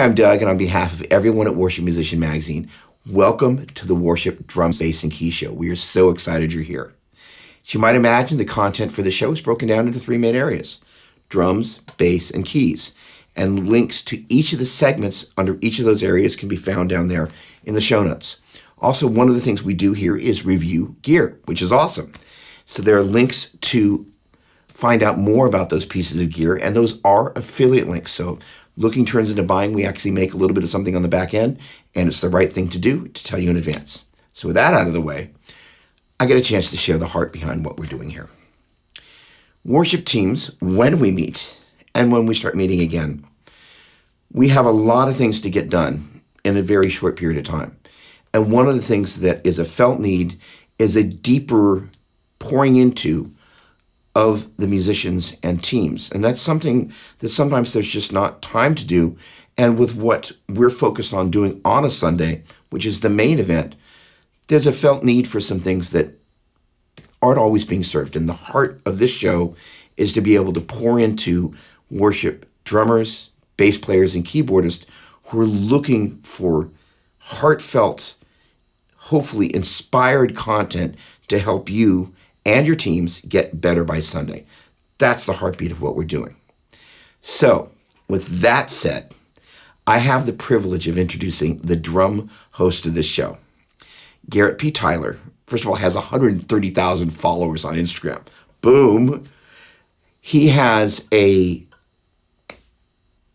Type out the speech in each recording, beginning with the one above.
Hi, I'm Doug, and on behalf of everyone at Worship Musician Magazine, welcome to the Worship Drum, Bass, and Key Show. We are so excited you're here. As you might imagine, the content for the show is broken down into three main areas: drums, bass, and keys. And links to each of the segments under each of those areas can be found down there in the show notes. Also, one of the things we do here is review gear, which is awesome. So there are links to find out more about those pieces of gear, and those are affiliate links. So looking turns into buying. We actually make a little bit of something on the back end, and it's the right thing to do to tell you in advance. So with that out of the way, I get a chance to share the heart behind what we're doing here. Worship teams, when we meet and when we start meeting again, we have a lot of things to get done in a very short period of time. And one of the things that is a felt need is a deeper pouring into of the musicians and teams. And that's something that sometimes there's just not time to do. And with what we're focused on doing on a Sunday, which is the main event, there's a felt need for some things that aren't always being served. And the heart of this show is to be able to pour into worship drummers, bass players, and keyboardists who are looking for heartfelt, hopefully inspired content to help you and your teams get better by Sunday. That's the heartbeat of what we're doing. So, with that said, I have the privilege of introducing the drum host of this show. Garrett P. Tyler, first of all, has 130,000 followers on Instagram. Boom. He has a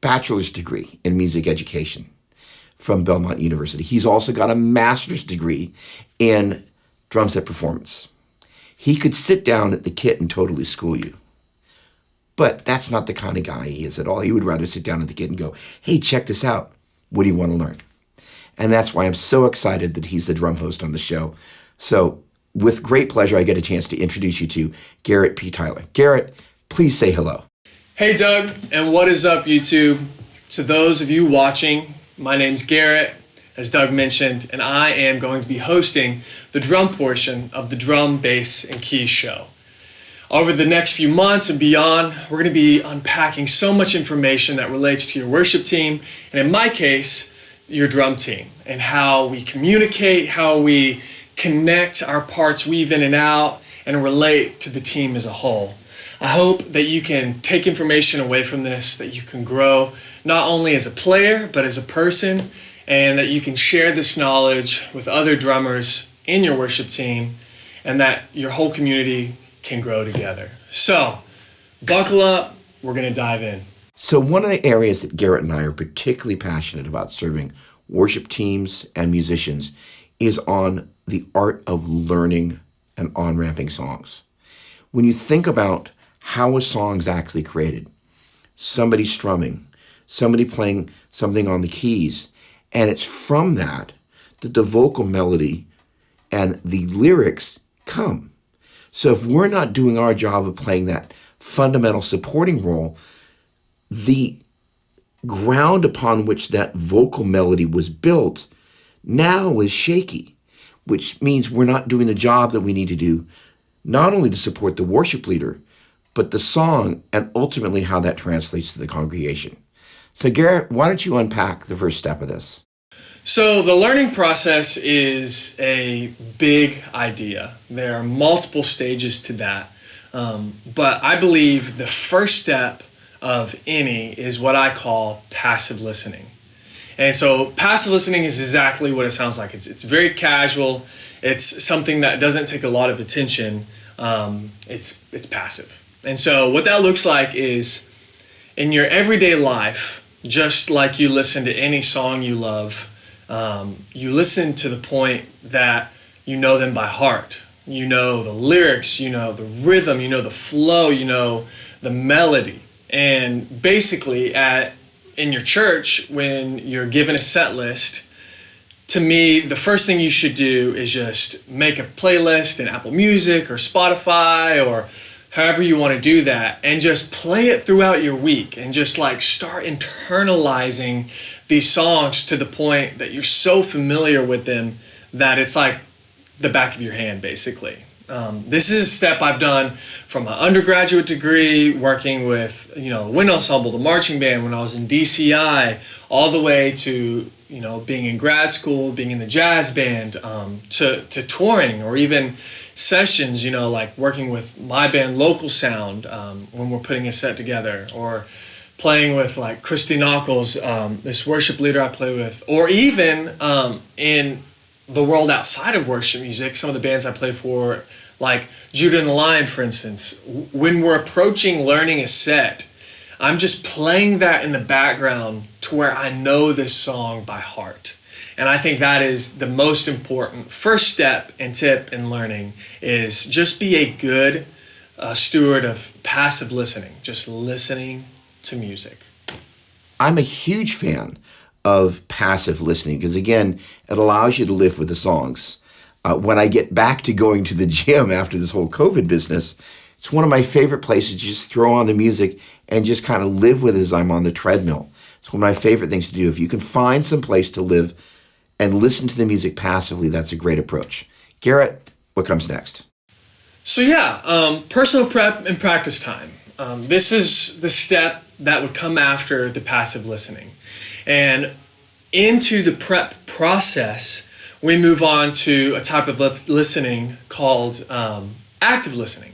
bachelor's degree in music education from Belmont University. He's also got a master's degree in drum set performance. He could sit down at the kit and totally school you. But that's not the kind of guy he is at all. He would rather sit down at the kit and go, hey, check this out. What do you want to learn? And that's why I'm so excited that he's the drum host on the show. So with great pleasure, I get a chance to introduce you to Garrett P. Tyler. Garrett, please say hello. Hey, Doug, and what is up, YouTube? To those of you watching, my name's Garrett, as Doug mentioned, and I am going to be hosting the drum portion of the Drum, Bass, and Keys show. Over the next few months and beyond, we're going to be unpacking so much information that relates to your worship team, and in my case, your drum team, and how we communicate, how we connect our parts, weave in and out, and relate to the team as a whole. I hope that you can take information away from this, that you can grow not only as a player, but as a person, and that you can share this knowledge with other drummers in your worship team, and that your whole community can grow together. So, buckle up, we're gonna dive in. So one of the areas that Garrett and I are particularly passionate about serving worship teams and musicians is on the art of learning and on-ramping songs. When you think about how a song's actually created, somebody strumming, somebody playing something on the keys, and it's from that the vocal melody and the lyrics come. So if we're not doing our job of playing that fundamental supporting role, the ground upon which that vocal melody was built now is shaky, which means we're not doing the job that we need to do, not only to support the worship leader, but the song and ultimately how that translates to the congregation. So Garrett, why don't you unpack the first step of this? So the learning process is a big idea. There are multiple stages to that. But I believe the first step of any is what I call passive listening. And so passive listening is exactly what it sounds like. It's very casual. It's something that doesn't take a lot of attention. It's passive. And so what that looks like is in your everyday life, just like you listen to any song you love, you listen to the point that you know them by heart. You know the lyrics, you know the rhythm, you know the flow, you know the melody. And basically in your church, when you're given a set list, to me, the first thing you should do is just make a playlist in Apple Music or Spotify or however you want to do that, and just play it throughout your week and just like start internalizing these songs to the point that you're so familiar with them that it's like the back of your hand, basically. This is a step I've done from my undergraduate degree, working with, wind ensemble, the marching band when I was in DCI, all the way to, being in grad school, being in the jazz band, to touring, or even sessions, like working with my band Local Sound when we're putting a set together, or playing with like Christy Knuckles, this worship leader I play with, or even in the world outside of worship music, some of the bands I play for, like Judah and the Lion, for instance. When we're approaching learning a set, I'm just playing that in the background to where I know this song by heart. And I think that is the most important first step and tip in learning, is just be a good steward of passive listening, just listening to music. I'm a huge fan of passive listening because, again, it allows you to live with the songs. When I get back to going to the gym after this whole COVID business, it's one of my favorite places to just throw on the music and just kind of live with it as I'm on the treadmill. It's one of my favorite things to do. If you can find some place to live and listen to the music passively, that's a great approach. Garrett, what comes next? So yeah, personal prep and practice time. This is the step that would come after the passive listening. And into the prep process, we move on to a type of listening called active listening.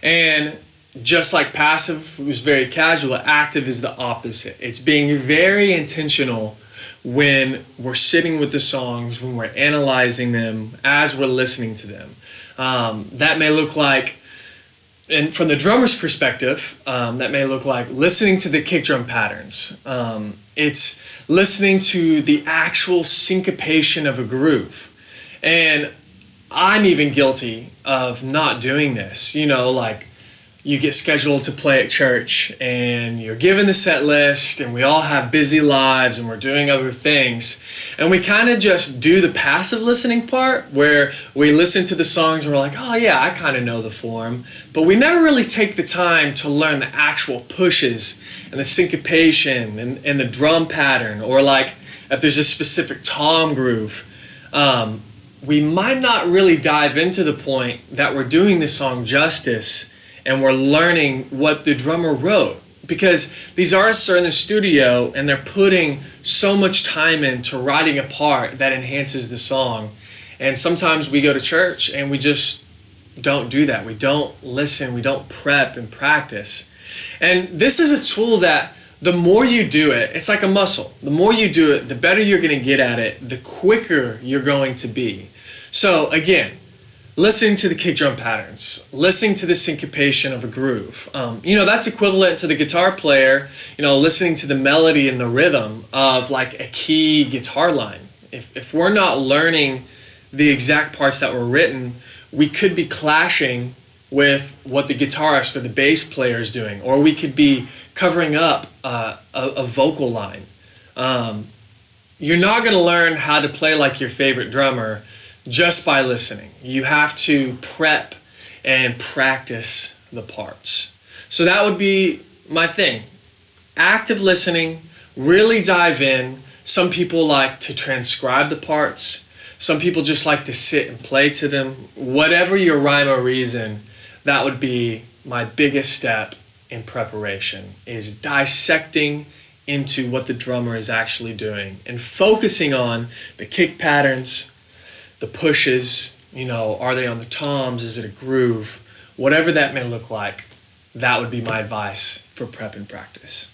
And just like passive was very casual, active is the opposite. It's being very intentional when we're sitting with the songs, when we're analyzing them, as we're listening to them. That may look like, and from the drummer's perspective, that may look like listening to the kick drum patterns. It's listening to the actual syncopation of a groove. And I'm even guilty of not doing this. Like you get scheduled to play at church and you're given the set list, and we all have busy lives and we're doing other things. And we kind of just do the passive listening part where we listen to the songs and we're like, oh yeah, I kind of know the form. But we never really take the time to learn the actual pushes and the syncopation and the drum pattern, or like if there's a specific tom groove. We might not really dive into the point that we're doing the song justice and we're learning what the drummer wrote, because these artists are in the studio and they're putting so much time into writing a part that enhances the song. And sometimes we go to church and we just don't do that. We don't listen, we don't prep and practice. And this is a tool that the more you do it, it's like a muscle. The more you do it, the better you're going to get at it, the quicker you're going to be. So again, listening to the kick drum patterns, listening to the syncopation of a groove. That's equivalent to the guitar player, listening to the melody and the rhythm of like a key guitar line. If we're not learning the exact parts that were written, we could be clashing with what the guitarist or the bass player is doing, or we could be covering up a vocal line. You're not going to learn how to play like your favorite drummer just by listening. You have to prep and practice the parts. So that would be my thing. Active listening, really dive in. Some people like to transcribe the parts. Some people just like to sit and play to them. Whatever your rhyme or reason, that would be my biggest step in preparation, is dissecting into what the drummer is actually doing and focusing on the kick patterns, the pushes, are they on the toms? Is it a groove? Whatever that may look like, that would be my advice for prep and practice.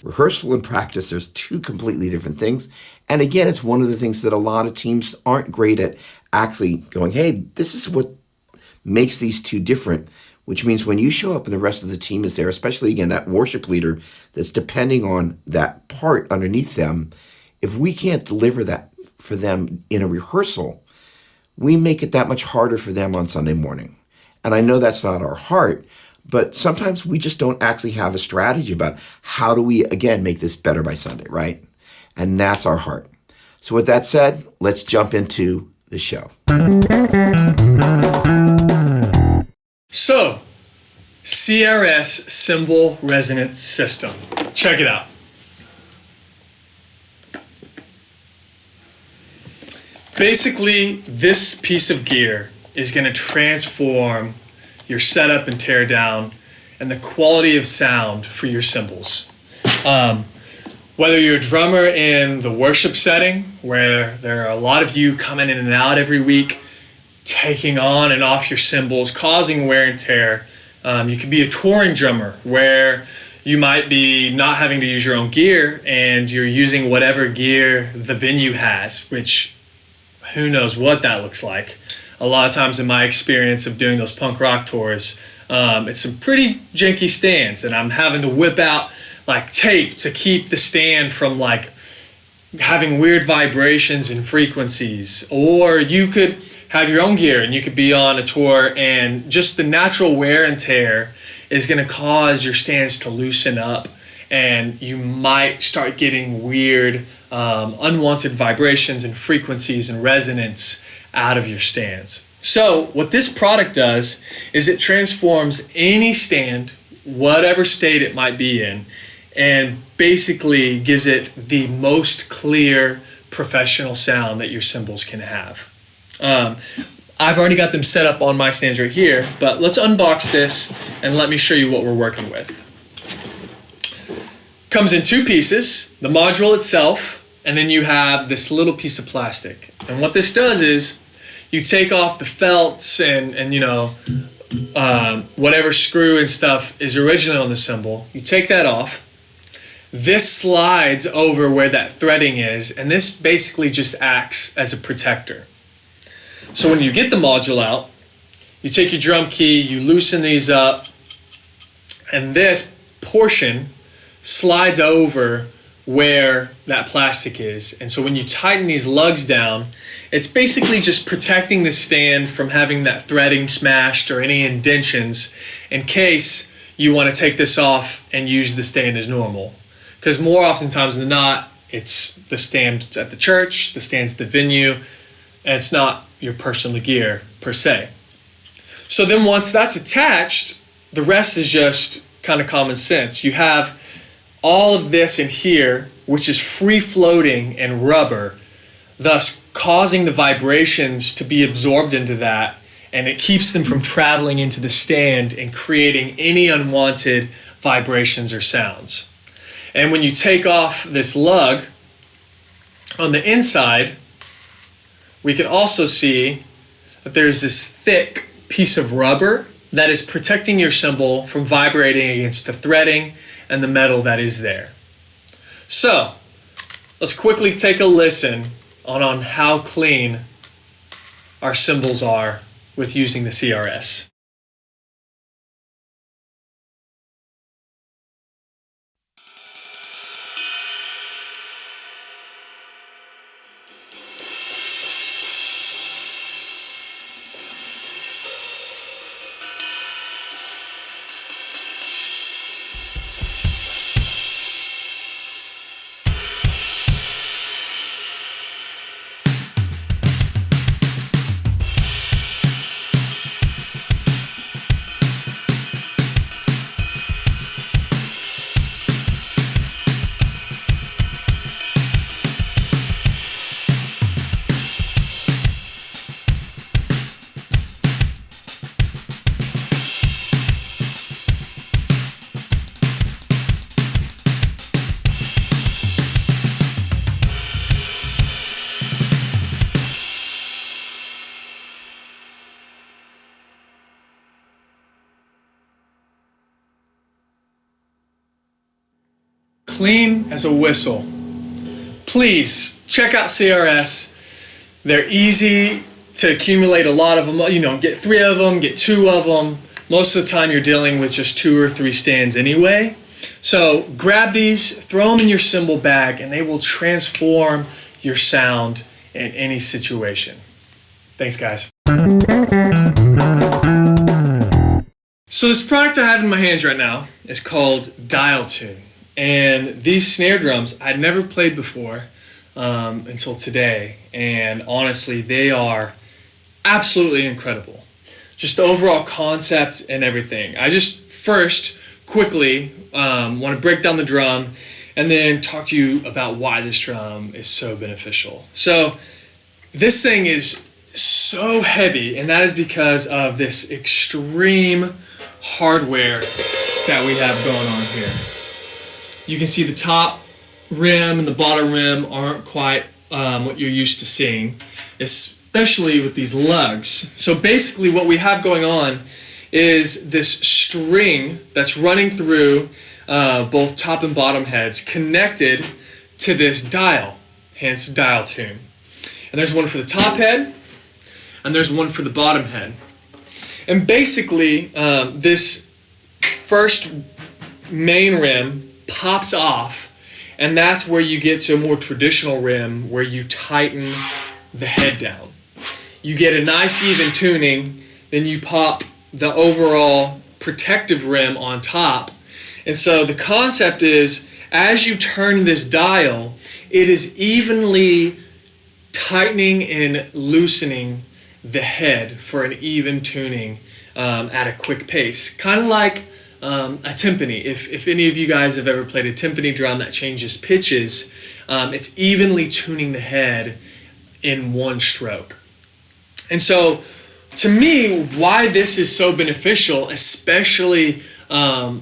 Rehearsal and practice, there's two completely different things. And again, it's one of the things that a lot of teams aren't great at actually going, hey, this is what makes these two different, which means when you show up and the rest of the team is there, especially, again, that worship leader that's depending on that part underneath them, if we can't deliver that for them in a rehearsal, we make it that much harder for them on Sunday morning. And I know that's not our heart, but sometimes we just don't actually have a strategy about how do we, again, make this better by Sunday, right? And that's our heart. So with that said, let's jump into the show. So, CRS Cymbal Resonance System. Check it out. Basically, this piece of gear is going to transform your setup and tear down and the quality of sound for your cymbals. Whether you're a drummer in the worship setting, where there are a lot of you coming in and out every week, taking on and off your cymbals, causing wear and tear. You could be a touring drummer, where you might be not having to use your own gear and you're using whatever gear the venue has, which who knows what that looks like. A lot of times in my experience of doing those punk rock tours, it's some pretty janky stands, and I'm having to whip out like tape to keep the stand from like having weird vibrations and frequencies. Or you could have your own gear and you could be on a tour, and just the natural wear and tear is going to cause your stands to loosen up, and you might start getting weird unwanted vibrations and frequencies and resonance out of your stands. So what this product does is it transforms any stand, whatever state it might be in, and basically gives it the most clear professional sound that your cymbals can have. I've already got them set up on my stands right here, but let's unbox this and let me show you what we're working with. Comes in two pieces, the module itself, and then you have this little piece of plastic. And what this does is you take off the felts and you know, whatever screw and stuff is originally on the cymbal. You take that off. This slides over where that threading is, and this basically just acts as a protector. So when you get the module out, you take your drum key, you loosen these up, and this portion slides over where that plastic is. And so when you tighten these lugs down, it's basically just protecting the stand from having that threading smashed or any indentions in case you want to take this off and use the stand as normal. Because more oftentimes than not, it's the stand at the church, the stand's at the venue, and it's not your personal gear per se. So then once that's attached, the rest is just kind of common sense. You have all of this in here, which is free floating and rubber, thus causing the vibrations to be absorbed into that, and it keeps them from traveling into the stand and creating any unwanted vibrations or sounds. And when you take off this lug, on the inside, we can also see that there's this thick piece of rubber that is protecting your cymbal from vibrating against the threading and the metal that is there. So, let's quickly take a listen on how clean our cymbals are with using the CRS. Clean as a whistle. Please check out CRS. They're easy to accumulate a lot of them. You know, get 3 of them, get 2 of them. Most of the time you're dealing with just 2 or 3 stands anyway. So grab these, throw them in your cymbal bag, and they will transform your sound in any situation. Thanks, guys. So this product I have in my hands right now is called Dialtune. And these snare drums I'd never played before until today. And honestly, they are absolutely incredible. Just the overall concept and everything. I just first quickly want to break down the drum and then talk to you about why this drum is so beneficial. So this thing is so heavy, and that is because of this extreme hardware that we have going on here. You can see the top rim and the bottom rim aren't quite what you're used to seeing, especially with these lugs. So basically what we have going on is this string that's running through both top and bottom heads connected to this dial, hence Dialtune. And there's one for the top head, and there's one for the bottom head. And basically, this first main rim pops off, and that's where you get to a more traditional rim where you tighten the head down. You get a nice even tuning, then you pop the overall protective rim on top. And so the concept is, as you turn this dial, it is evenly tightening and loosening the head for an even tuning at a quick pace. Kind of like a timpani. If any of you guys have ever played a timpani drum that changes pitches, it's evenly tuning the head in one stroke. And so, to me, why this is so beneficial, especially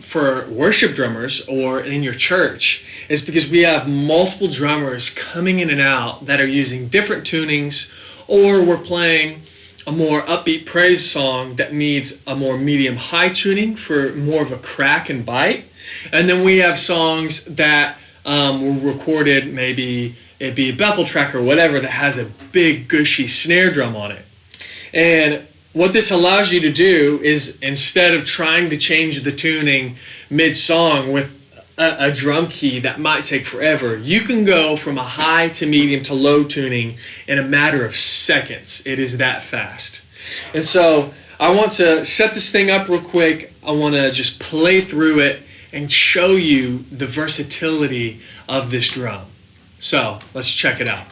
for worship drummers or in your church, is because we have multiple drummers coming in and out that are using different tunings, or we're playing a more upbeat praise song that needs a more medium high tuning for more of a crack and bite. And then we have songs that were recorded, maybe it'd be a Bethel track or whatever, that has a big gushy snare drum on it. And what this allows you to do is, instead of trying to change the tuning mid-song with a drum key that might take forever, you can go from a high to medium to low tuning in a matter of seconds. It is that fast. And so I want to set this thing up real quick. I want to just play through it and show you the versatility of this drum. So let's check it out.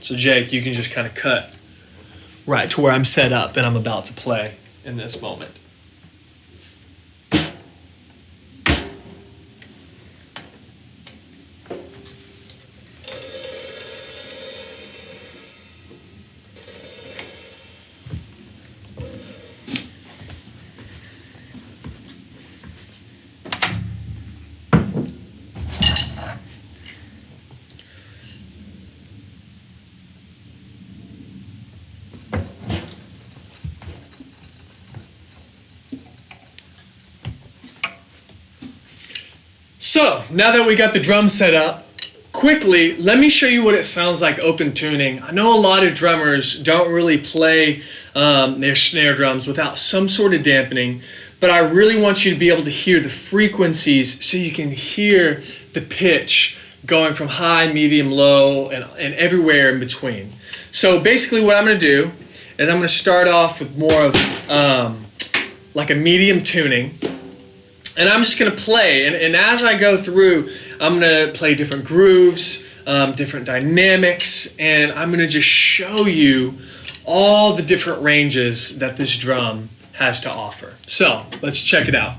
So Jake, you can just kind of cut right to where I'm set up and I'm about to play in this moment. So, now that we got the drum set up, quickly, let me show you what it sounds like open tuning. I know a lot of drummers don't really play their snare drums without some sort of dampening, but I really want you to be able to hear the frequencies so you can hear the pitch going from high, medium, low, and everywhere in between. So basically what I'm going to do is I'm going to start off with more of like a medium tuning. And I'm just going to play, and as I go through, I'm going to play different grooves, different dynamics, and I'm going to just show you all the different ranges that this drum has to offer. So, let's check it out.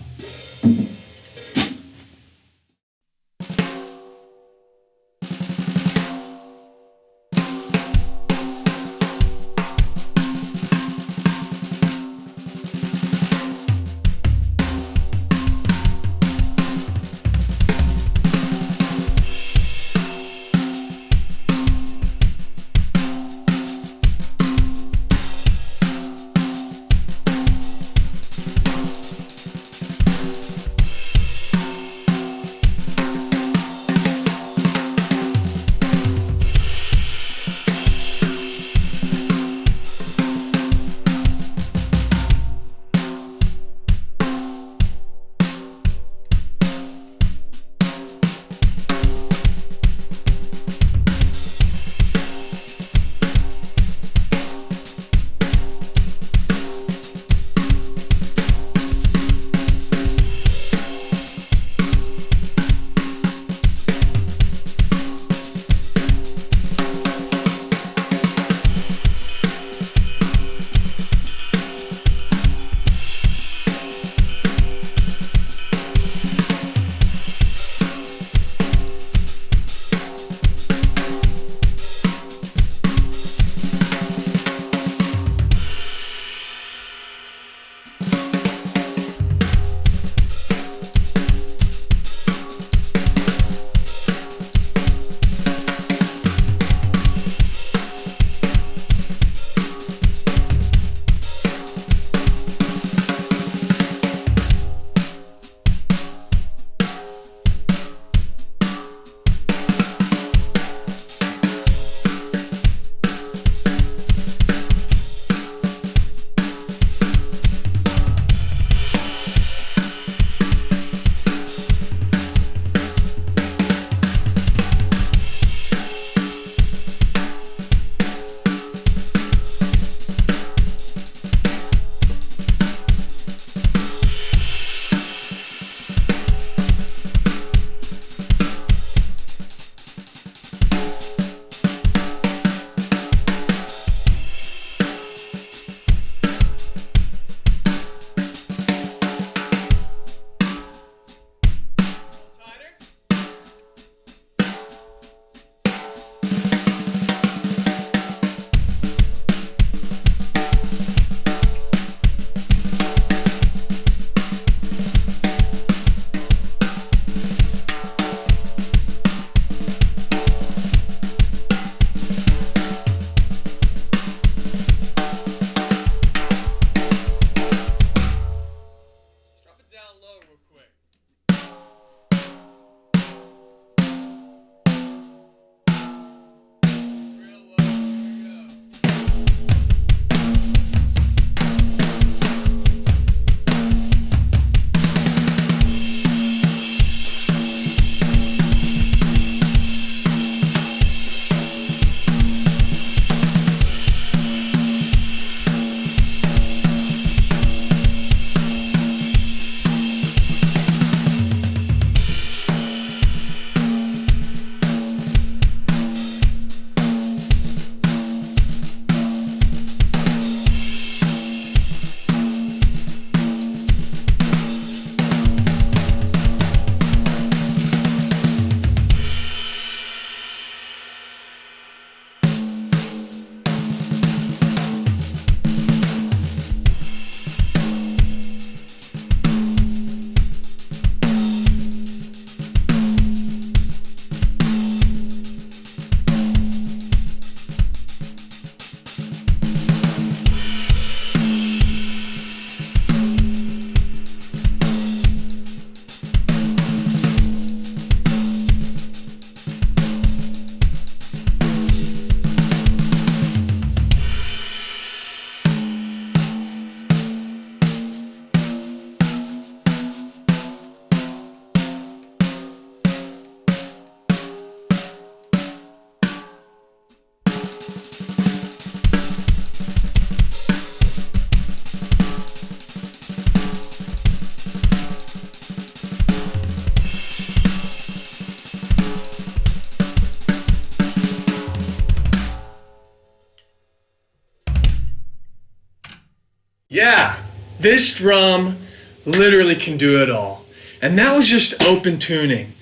Yeah, this drum literally can do it all. And that was just open tuning.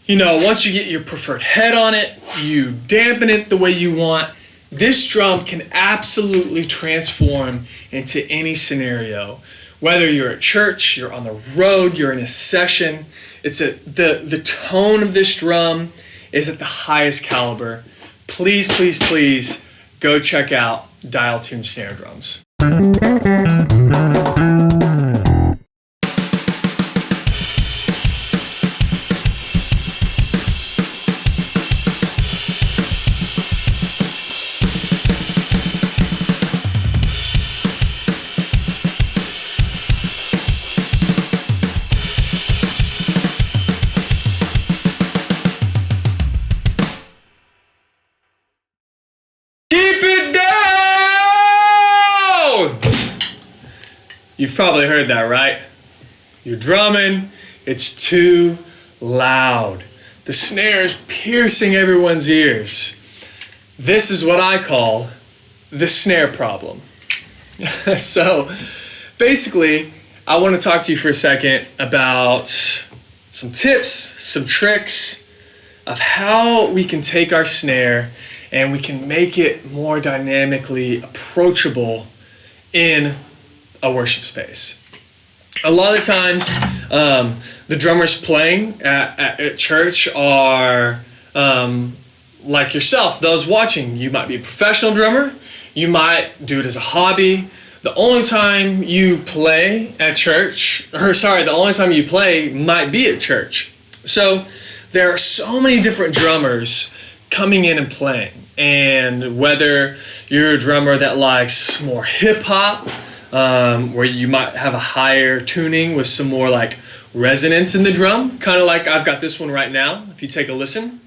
You know, once you get your preferred head on it, you dampen it the way you want. This drum can absolutely transform into any scenario. Whether you're at church, you're on the road, you're in a session, the tone of this drum is at the highest caliber. Please, please, please go check out Dialtune Snare drums. You've probably heard that, right? You're drumming, it's too loud. The snare is piercing everyone's ears. This is what I call the snare problem. So basically, I want to talk to you for a second about some tips, some tricks of how we can take our snare and we can make it more dynamically approachable in a worship space. A lot of times, the drummers playing at church are like yourself, those watching. You might be a professional drummer, you might do it as a hobby. The only time you play at church, the only time you play might be at church. So there are so many different drummers coming in and playing. And whether you're a drummer that likes more hip hop, where you might have a higher tuning with some more like resonance in the drum, kind of like I've got this one right now, if you take a listen.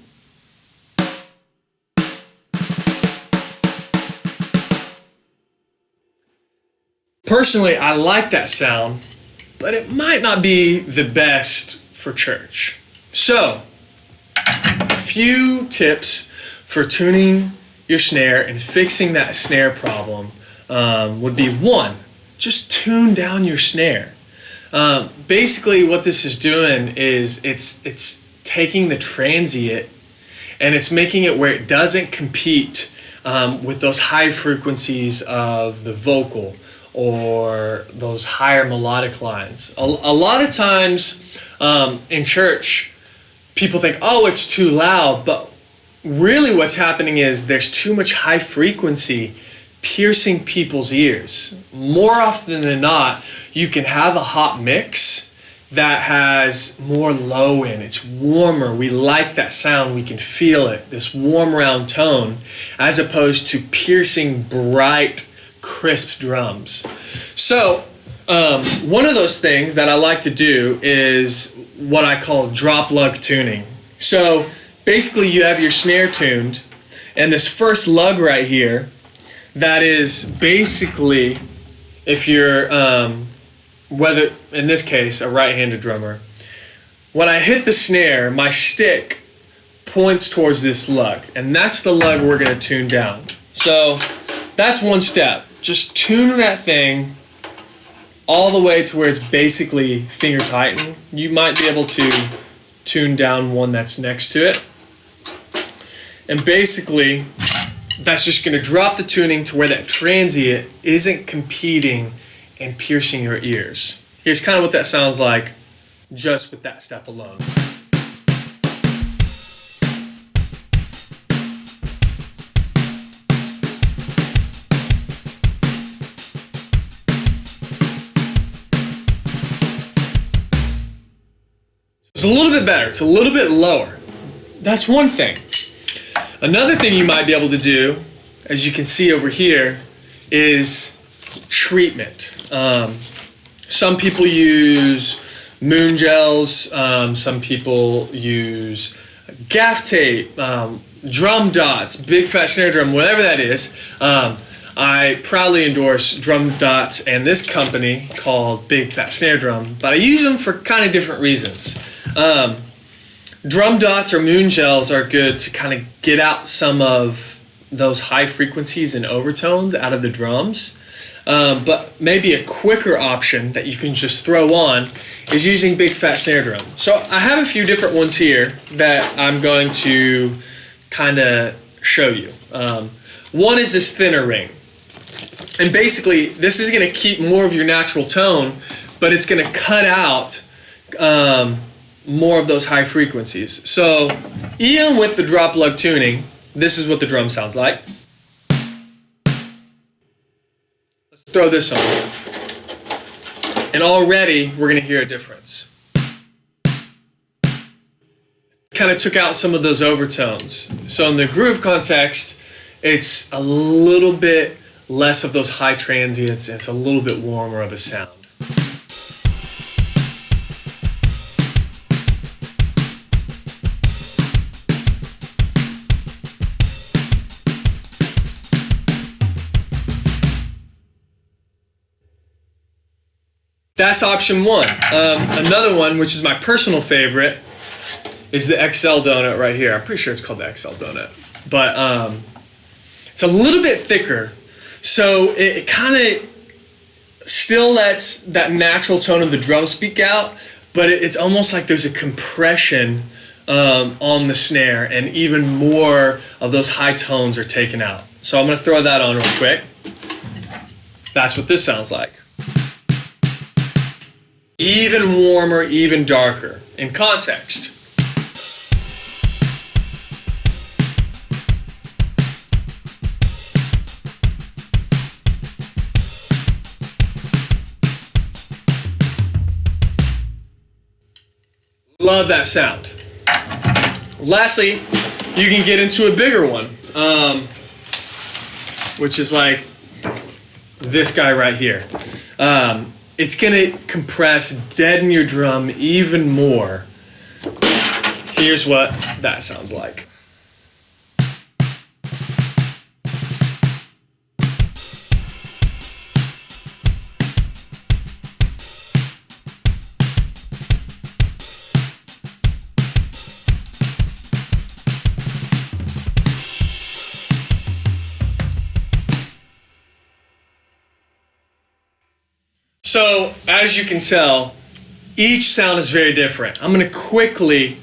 Personally, I like that sound, but it might not be the best for church. So, a few tips for tuning your snare and fixing that snare problem would be: one, just tune down your snare. Basically what this is doing is it's taking the transient and it's making it where it doesn't compete with those high frequencies of the vocal or those higher melodic lines. A lot of times in church, people think, oh, it's too loud, but really what's happening is there's too much high frequency piercing people's ears. More often than not, you can have a hot mix that has more low in. It's warmer. We like that sound. We can feel it, this warm round tone, as opposed to piercing, bright, crisp drums. So one of those things that I like to do is what I call drop lug tuning. So basically you have your snare tuned, and this first lug right here, that is basically, if you're, whether, in this case, a right-handed drummer, when I hit the snare, my stick points towards this lug, and that's the lug we're going to tune down. So that's one step. Just tune that thing all the way to where it's basically finger tightened. You might be able to tune down one that's next to it. And basically, that's just going to drop the tuning to where that transient isn't competing and piercing your ears. Here's kind of what that sounds like just with that step alone. It's a little bit better. It's a little bit lower. That's one thing. Another thing you might be able to do, as you can see over here, is treatment. Some people use moon gels, some people use gaff tape, drum dots, big fat snare drum, whatever that is. I proudly endorse drum dots and this company called Big Fat Snare Drum, but I use them for kind of different reasons. Drum dots or moon gels are good to kind of get out some of those high frequencies and overtones out of the drums. But maybe a quicker option that you can just throw on is using big fat snare drum. So I have a few different ones here that I'm going to kind of show you. One is this thinner ring. And basically, this is going to keep more of your natural tone, but it's going to cut out more of those high frequencies. So even with the drop lug tuning, this is what the drum sounds like. Let's throw this on. And already we're going to hear a difference. Kind of took out some of those overtones. So in the groove context, it's a little bit less of those high transients, and it's a little bit warmer of a sound. That's option one. Another one, which is my personal favorite, is the XL donut right here. I'm pretty sure it's called the XL donut. But it's a little bit thicker, so it kind of still lets that natural tone of the drum speak out, but it's almost like there's a compression on the snare, and even more of those high tones are taken out. So I'm going to throw that on real quick. That's what this sounds like. Even warmer, even darker. In context. Love that sound. Lastly, you can get into a bigger one, which is like this guy right here. It's gonna compress, deaden your drum even more. Here's what that sounds like. So, as you can tell, each sound is very different. I'm going to quickly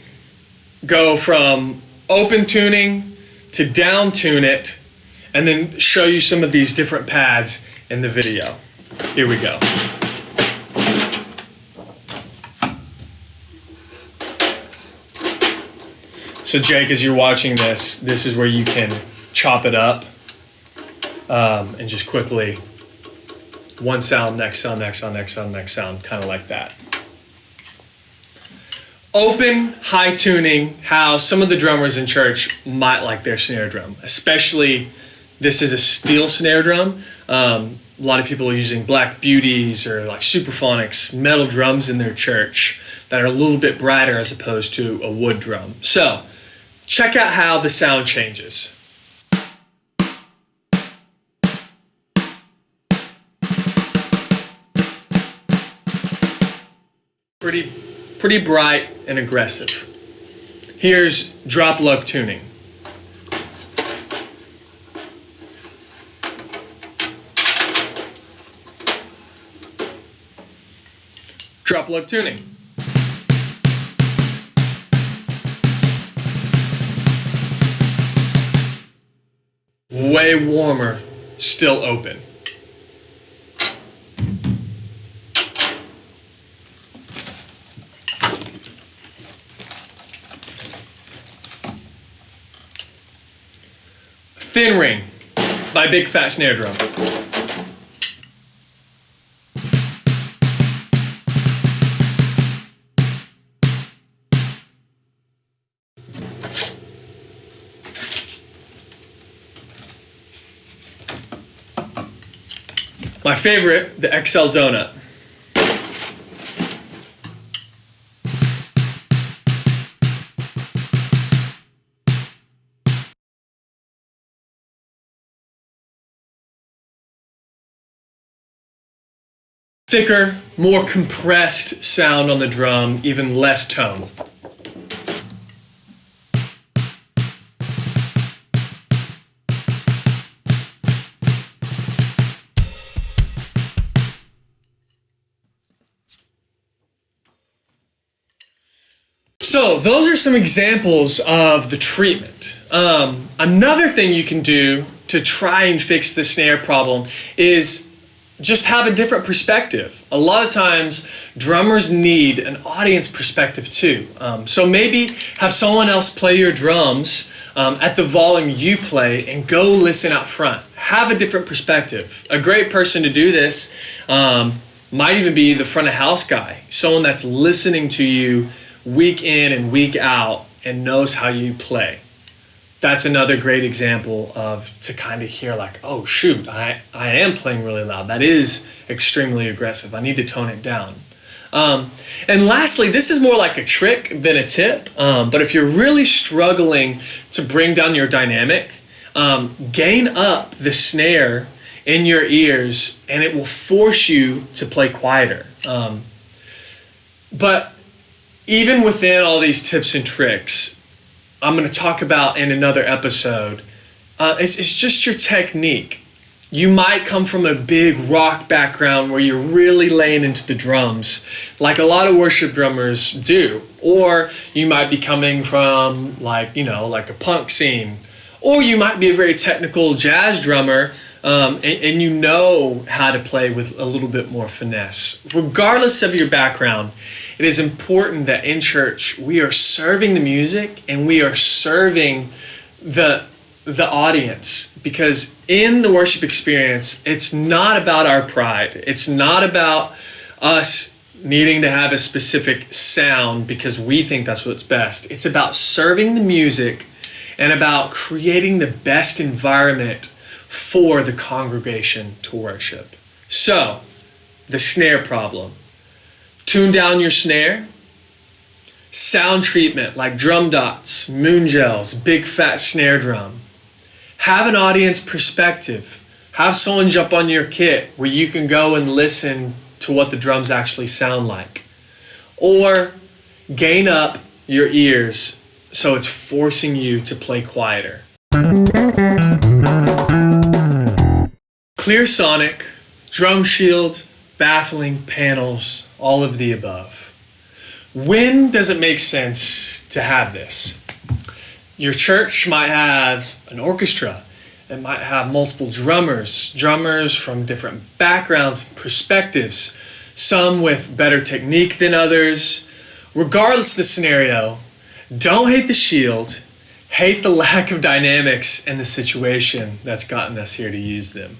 go from open tuning to down tune it, and then show you some of these different pads in the video. Here we go. So Jake, as you're watching this, this is where you can chop it up and just quickly one sound, next sound, next sound, next sound, next sound, kind of like that. Open, high tuning, how some of the drummers in church might like their snare drum. Especially, this is a steel snare drum. A lot of people are using Black Beauties or like Superphonics, metal drums in their church that are a little bit brighter as opposed to a wood drum. So, check out how the sound changes. Pretty bright and aggressive. Here's drop lug tuning. Drop lug tuning. Way warmer, still open. Thin Ring by Big Fat Snare Drum. My favorite, the XL Donut. Thicker, more compressed sound on the drum, even less tone. So those are some examples of the treatment. Another thing you can do to try and fix the snare problem is just have a different perspective. A lot of times drummers need an audience perspective too. So maybe have someone else play your drums at the volume you play and go listen out front. Have a different perspective. A great person to do this might even be the front of house guy, someone that's listening to you week in and week out and knows how you play. That's another great example of to kind of hear like, oh shoot, I am playing really loud. That is extremely aggressive. I need to tone it down. And lastly, this is more like a trick than a tip, but if you're really struggling to bring down your dynamic, gain up the snare in your ears and it will force you to play quieter. But even within all these tips and tricks, I'm going to talk about in another episode, it's just your technique. You might come from a big rock background where you're really laying into the drums, like a lot of worship drummers do. Or you might be coming from like a punk scene. Or you might be a very technical jazz drummer, and you know how to play with a little bit more finesse. Regardless of your background, it is important that in church we are serving the music and we are serving the audience, because in the worship experience, it's not about our pride. It's not about us needing to have a specific sound because we think that's what's best. It's about serving the music and about creating the best environment for the congregation to worship. So, the snare problem. Tune down your snare. Sound treatment like drum dots, moon gels, big fat snare drum. Have an audience perspective. Have someone jump on your kit where you can go and listen to what the drums actually sound like. Or gain up your ears so it's forcing you to play quieter. Clearsonic, drum shield, baffling, panels, all of the above. When does it make sense to have this? Your church might have an orchestra. It might have multiple drummers from different backgrounds and perspectives, some with better technique than others. Regardless of the scenario, don't hate the shield, hate the lack of dynamics and the situation that's gotten us here to use them.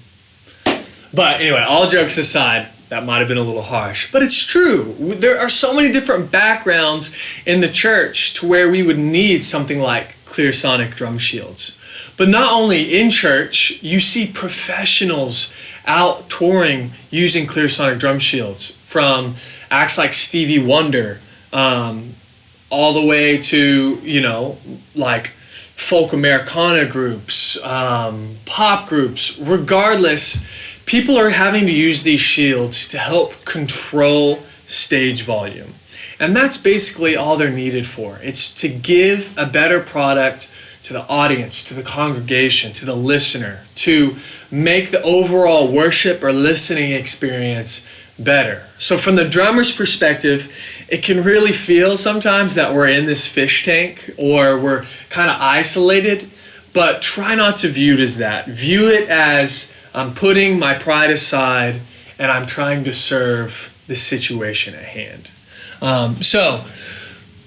But anyway, all jokes aside, that might have been a little harsh, but it's true. There are so many different backgrounds in the church to where we would need something like Clearsonic drum shields. But not only in church, you see professionals out touring using Clearsonic drum shields, from acts like Stevie Wonder, all the way to, like folk Americana groups, pop groups. Regardless, people are having to use these shields to help control stage volume. And that's basically all they're needed for. It's to give a better product to the audience, to the congregation, to the listener, to make the overall worship or listening experience better. So from the drummer's perspective, it can really feel sometimes that we're in this fish tank or we're kind of isolated, but try not to view it as that. View it as I'm putting my pride aside and I'm trying to serve the situation at hand. So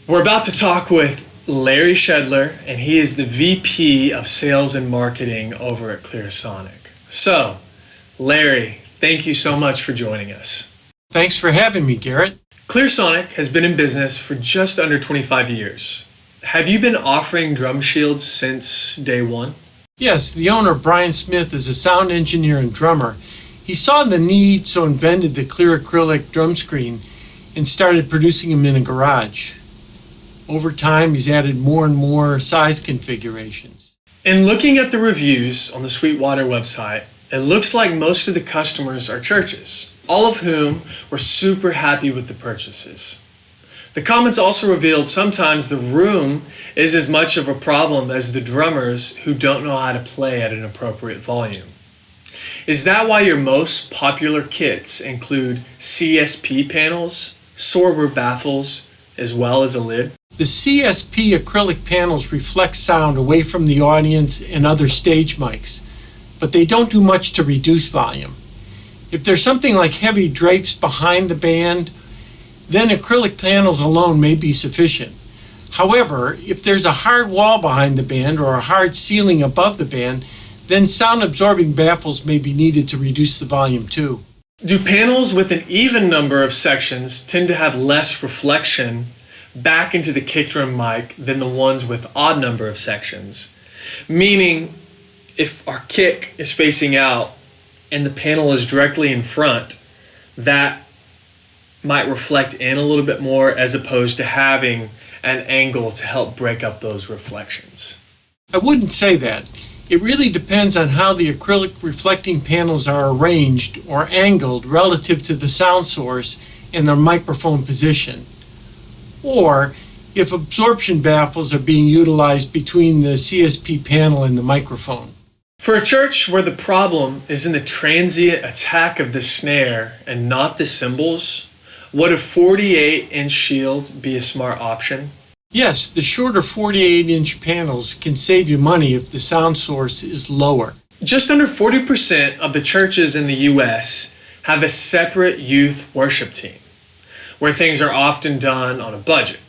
we're about to talk with Larry Schedler, and he is the VP of Sales and Marketing over at Clearsonic. So, Larry, thank you so much for joining us. Thanks for having me, Garrett. Clearsonic has been in business for just under 25 years. Have you been offering drum shields since day one? Yes, the owner, Brian Smith, is a sound engineer and drummer. He saw the need, so invented the clear acrylic drum screen and started producing them in a garage. Over time, he's added more and more size configurations. In looking at the reviews on the Sweetwater website, it looks like most of the customers are churches, all of whom were super happy with the purchases. The comments also revealed sometimes the room is as much of a problem as the drummers who don't know how to play at an appropriate volume. Is that why your most popular kits include CSP panels, Sorber baffles, as well as a lid? The CSP acrylic panels reflect sound away from the audience and other stage mics, but they don't do much to reduce volume. If there's something like heavy drapes behind the band, then acrylic panels alone may be sufficient. However, if there's a hard wall behind the band or a hard ceiling above the band, then sound-absorbing baffles may be needed to reduce the volume too. Do panels with an even number of sections tend to have less reflection back into the kick drum mic than the ones with odd number of sections? Meaning, if our kick is facing out and the panel is directly in front, that might reflect in a little bit more as opposed to having an angle to help break up those reflections. I wouldn't say that. It really depends on how the acrylic reflecting panels are arranged or angled relative to the sound source and their microphone position, or if absorption baffles are being utilized between the CSP panel and the microphone. For a church where the problem is in the transient attack of the snare and not the cymbals, would a 48-inch shield be a smart option? Yes, the shorter 48-inch panels can save you money if the sound source is lower. Just under 40% of the churches in the U.S. have a separate youth worship team, where things are often done on a budget.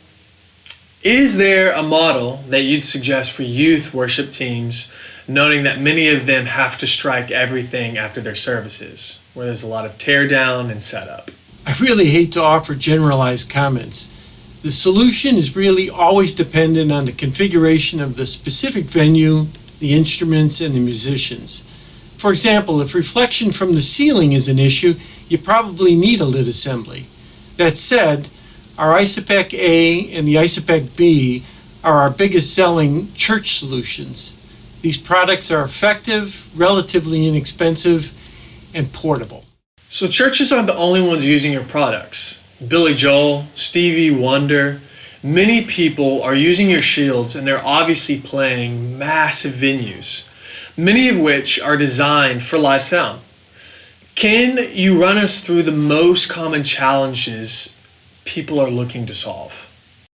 Is there a model that you'd suggest for youth worship teams, noting that many of them have to strike everything after their services, where there's a lot of tear down and setup? I really hate to offer generalized comments. The solution is really always dependent on the configuration of the specific venue, the instruments, and the musicians. For example, if reflection from the ceiling is an issue, you probably need a lid assembly. That said, our Isopec A and the Isopec B are our biggest selling church solutions. These products are effective, relatively inexpensive, and portable. So churches aren't the only ones using your products. Billy Joel, Stevie Wonder, many people are using your shields, and they're obviously playing massive venues, many of which are designed for live sound. Can you run us through the most common challenges people are looking to solve?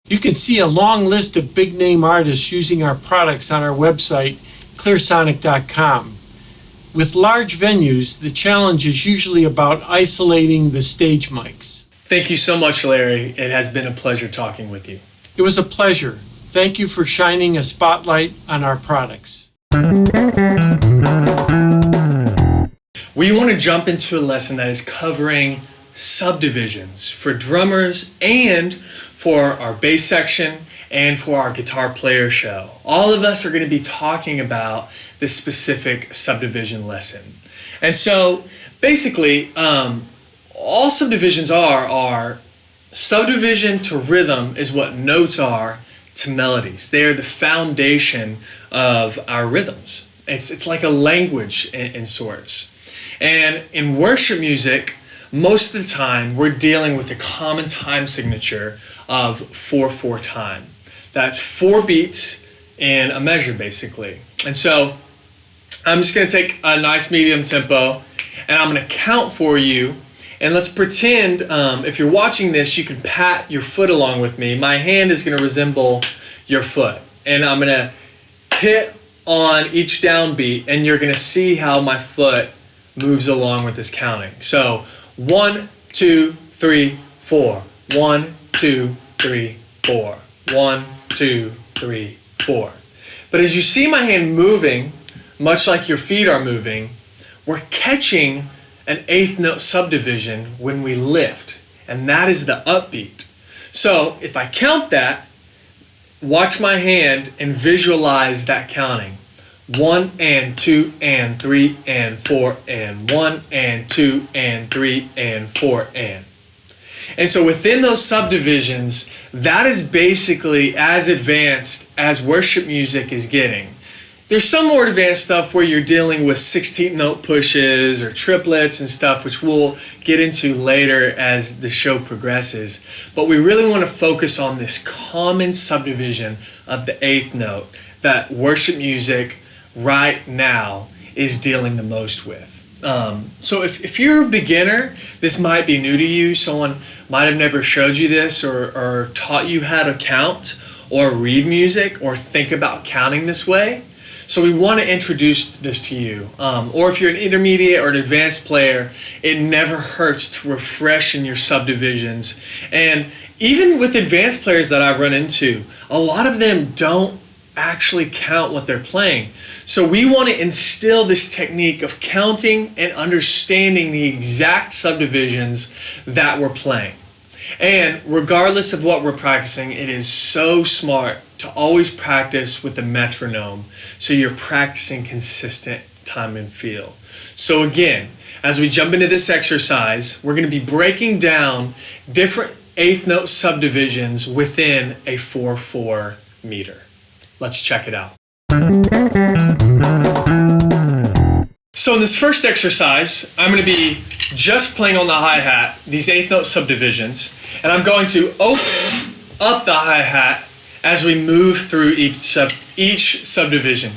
You can see a long list of big name artists using our products on our website, Clearsonic.com. With large venues, the challenge is usually about isolating the stage mics. Thank you so much, Larry. It has been a pleasure talking with you. It was a pleasure. Thank you for shining a spotlight on our products. We want to jump into a lesson that is covering subdivisions for drummers and for our bass section and for our guitar player show. All of us are going to be talking about this specific subdivision lesson. And so basically, all subdivisions are subdivision to rhythm is what notes are to melodies. They are the foundation of our rhythms. It's like a language in sorts. And in worship music, most of the time we're dealing with a common time signature of 4/4 time. That's 4 beats in a measure basically. And so I'm just going to take a nice medium tempo and I'm going to count for you. And let's pretend, if you're watching this, you can pat your foot along with me. My hand is going to resemble your foot. And I'm going to hit on each downbeat, and you're going to see how my foot moves along with this counting. So 1, 2, 3, 4. 1, 2, 3, 4. 1, 2, 3, 4. But as you see my hand moving, much like your feet are moving, we're catching an 8th note subdivision when we lift, and that is the upbeat. So if I count that, watch my hand and visualize that counting. 1 and 2 and 3 and 4 and 1 and 2 and 3 and 4 and. And so within those subdivisions, that is basically as advanced as worship music is getting. There's some more advanced stuff where you're dealing with 16th note pushes or triplets and stuff, which we'll get into later as the show progresses. But we really want to focus on this common subdivision of the 8th note that worship music right now is dealing the most with. So if you're a beginner, this might be new to you. Someone might have never showed you this or taught you how to count or read music or think about counting this way. So we want to introduce this to you. Or if you're an intermediate or an advanced player, it never hurts to refresh in your subdivisions. And even with advanced players that I've run into, a lot of them don't actually count what they're playing. So we want to instill this technique of counting and understanding the exact subdivisions that we're playing. And regardless of what we're practicing, it is so smart to always practice with a metronome so you're practicing consistent time and feel. So again, as we jump into this exercise, we're going to be breaking down different eighth note subdivisions within a 4/4 meter. Let's check it out. So in this first exercise, I'm going to be just playing on the hi-hat, these eighth note subdivisions, and I'm going to open up the hi-hat as we move through each subdivision,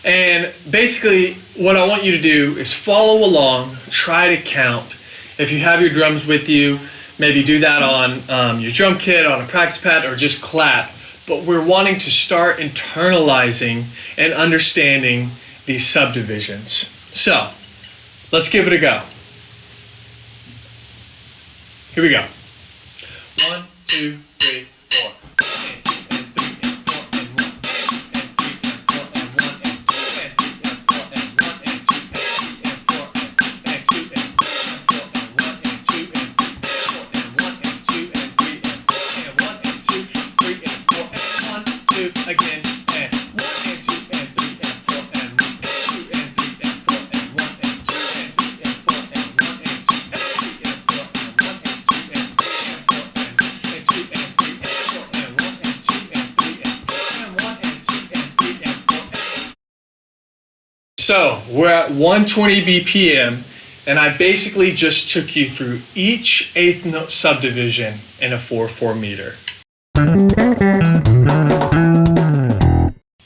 And basically what I want you to do is follow along, try to count. If you have your drums with you, maybe do that on your drum kit, on a practice pad, or just clap. But we're wanting to start internalizing and understanding these subdivisions. So, let's give it a go. Here we go. 1, 2, 3, 4. Again, and 1 and 2 and 3 and 4 and 1 and 2 and 3 and 4 and 1 and 2 and 3 and 4 and 1 and 2 and 3 and 4 and 1 and 2 and 3 and 4 and 2 and 3 and 4 and 1 and 2 and 3 and 4 and 1 and 2 and 3 and 4. So we're at 120 BPM, and I basically just took you through each eighth note subdivision in a 4/4 meter.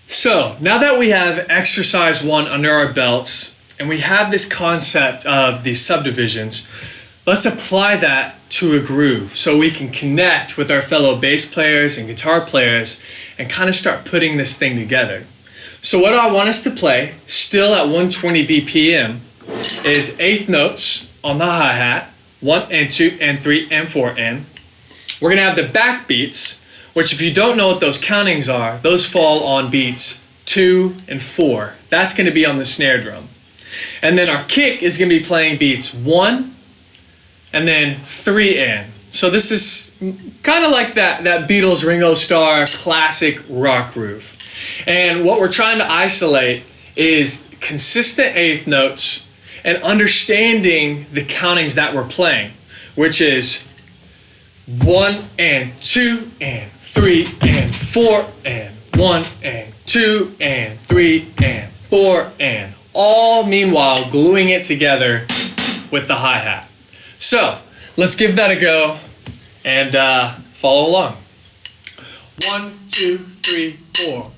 So now that we have exercise 1 under our belts and we have this concept of these subdivisions, let's apply that to a groove so we can connect with our fellow bass players and guitar players and kind of start putting this thing together. So what I want us to play, still at 120 BPM, is eighth notes on the hi-hat, 1 and 2 and 3 and 4 and. We're going to have the back beats, which if you don't know what those countings are, those fall on beats 2 and 4. That's going to be on the snare drum. And then our kick is going to be playing beats 1 and then 3 and. So this is kind of like that Beatles Ringo Starr classic rock groove. And what we're trying to isolate is consistent eighth notes and understanding the countings that we're playing, which is 1 and 2 and 3 and 4 and 1 and 2 and 3 and 4 and, all meanwhile gluing it together with the hi-hat. So let's give that a go and follow along. 1, 2, 3, 4.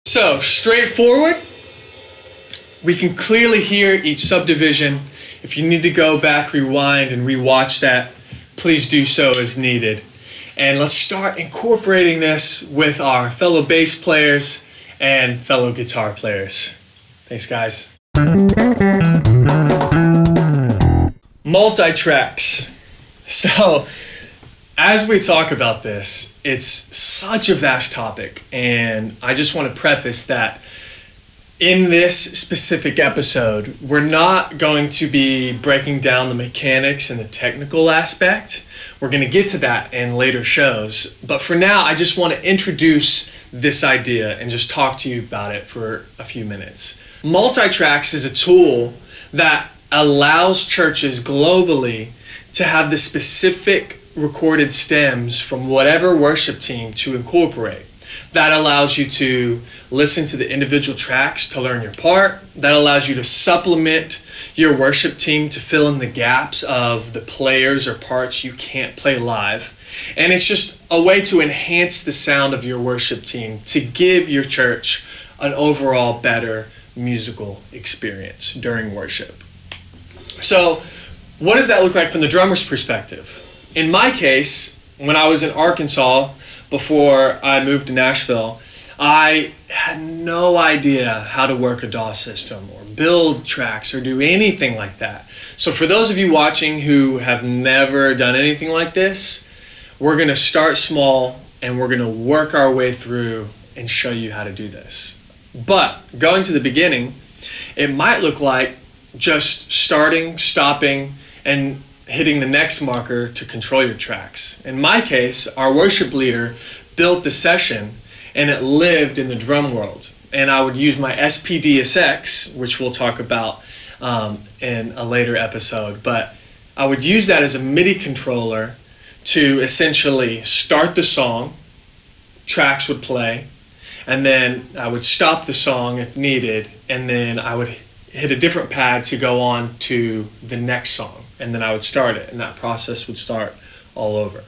So, straightforward, we can clearly hear each subdivision. If you need to go back, rewind, and rewatch that, please do so as needed. And let's start incorporating this with our fellow bass players and fellow guitar players. Thanks, guys. MultiTracks. So, as we talk about this, it's such a vast topic, and I just want to preface that in this specific episode, we're not going to be breaking down the mechanics and the technical aspect. We're going to get to that in later shows, but for now, I just want to introduce this idea and just talk to you about it for a few minutes. MultiTracks is a tool that allows churches globally to have the specific recorded stems from whatever worship team to incorporate. That allows you to listen to the individual tracks to learn your part. That allows you to supplement your worship team to fill in the gaps of the players or parts you can't play live. And it's just a way to enhance the sound of your worship team to give your church an overall better musical experience during worship. So what does that look like from the drummer's perspective? In my case, when I was in Arkansas before I moved to Nashville, I had no idea how to work a DAW system or build tracks or do anything like that. So for those of you watching who have never done anything like this, we're going to start small and we're going to work our way through and show you how to do this. But going to the beginning, it might look like just starting, stopping, and hitting the next marker to control your tracks. In my case, our worship leader built the session and it lived in the drum world. And I would use my SPDSX, which we'll talk about in a later episode, but I would use that as a MIDI controller to essentially start the song, tracks would play, and then I would stop the song if needed, and then I would hit a different pad to go on to the next song, and then I would start it, and that process would start all over.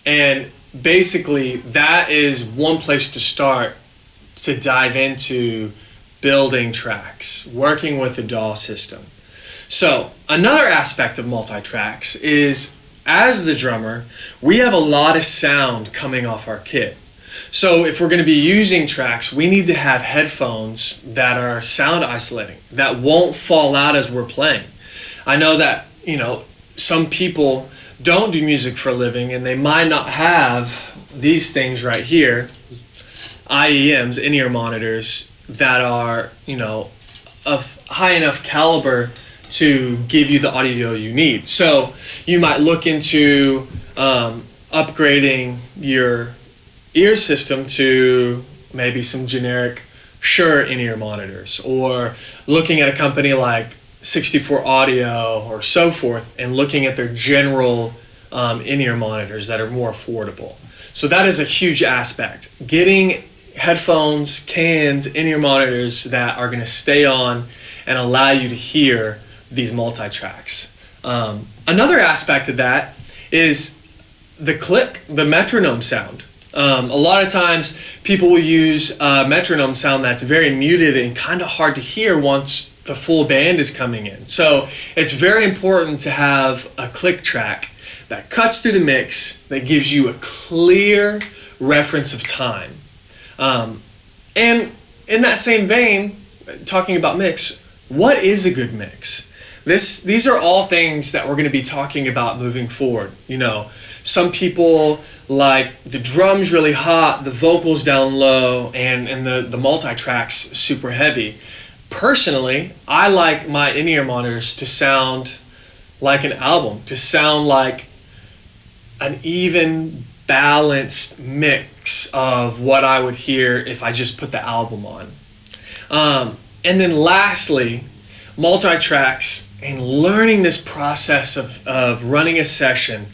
And basically, that is one place to start to dive into building tracks, working with the DAW system. So another aspect of MultiTracks is, as the drummer, we have a lot of sound coming off our kit. So if we're going to be using tracks, we need to have headphones that are sound isolating, that won't fall out as we're playing. I know that, some people don't do music for a living and they might not have these things right here, IEMs, in-ear monitors, that are, of high enough caliber to give you the audio you need. So you might look into upgrading your ear system to maybe some generic Shure in-ear monitors, or looking at a company like 64 Audio or so forth and looking at their general in-ear monitors that are more affordable. So that is a huge aspect. Getting headphones, cans, in-ear monitors that are going to stay on and allow you to hear these multi-tracks. Another aspect of that is the click, the metronome sound. A lot of times people will use a metronome sound that's very muted and kind of hard to hear once the full band is coming in. So it's very important to have a click track that cuts through the mix, that gives you a clear reference of time. And in that same vein, talking about mix, what is a good mix? These are all things that we're going to be talking about moving forward. Some people like the drums really hot, the vocals down low, and the multi-tracks super heavy. Personally, I like my in-ear monitors to sound like an album, to sound like an even balanced mix of what I would hear if I just put the album on. And then lastly, multi-tracks and learning this process of running a session,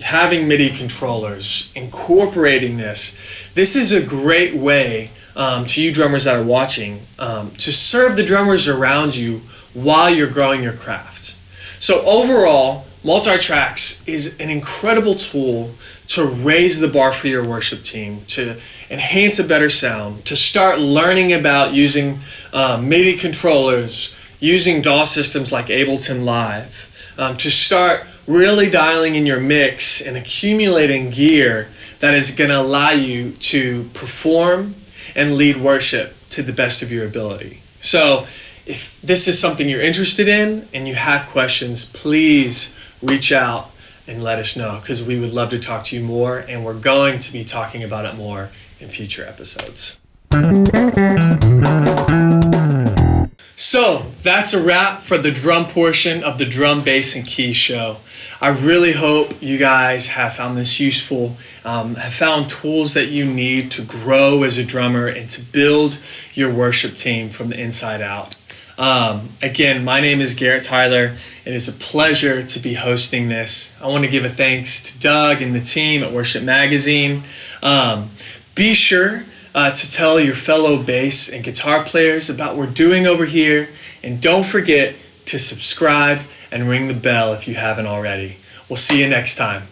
having MIDI controllers, incorporating this. This is a great way to you drummers that are watching to serve the drummers around you while you're growing your craft. So overall, MultiTracks is an incredible tool to raise the bar for your worship team, to enhance a better sound, to start learning about using MIDI controllers, using DAW systems like Ableton Live, to start really dialing in your mix and accumulating gear that is going to allow you to perform and lead worship to the best of your ability. So if this is something you're interested in and you have questions, please reach out and let us know, because we would love to talk to you more, and we're going to be talking about it more in future episodes. So that's a wrap for the drum portion of the Drum, Bass, and Keys show. I really hope you guys have found this useful, have found tools that you need to grow as a drummer and to build your worship team from the inside out. Again, my name is Garrett Tyler. It is a pleasure to be hosting this. I want to give a thanks to Doug and the team at Worship Magazine. Be sure to tell your fellow bass and guitar players about what we're doing over here. And don't forget to subscribe and ring the bell if you haven't already. We'll see you next time.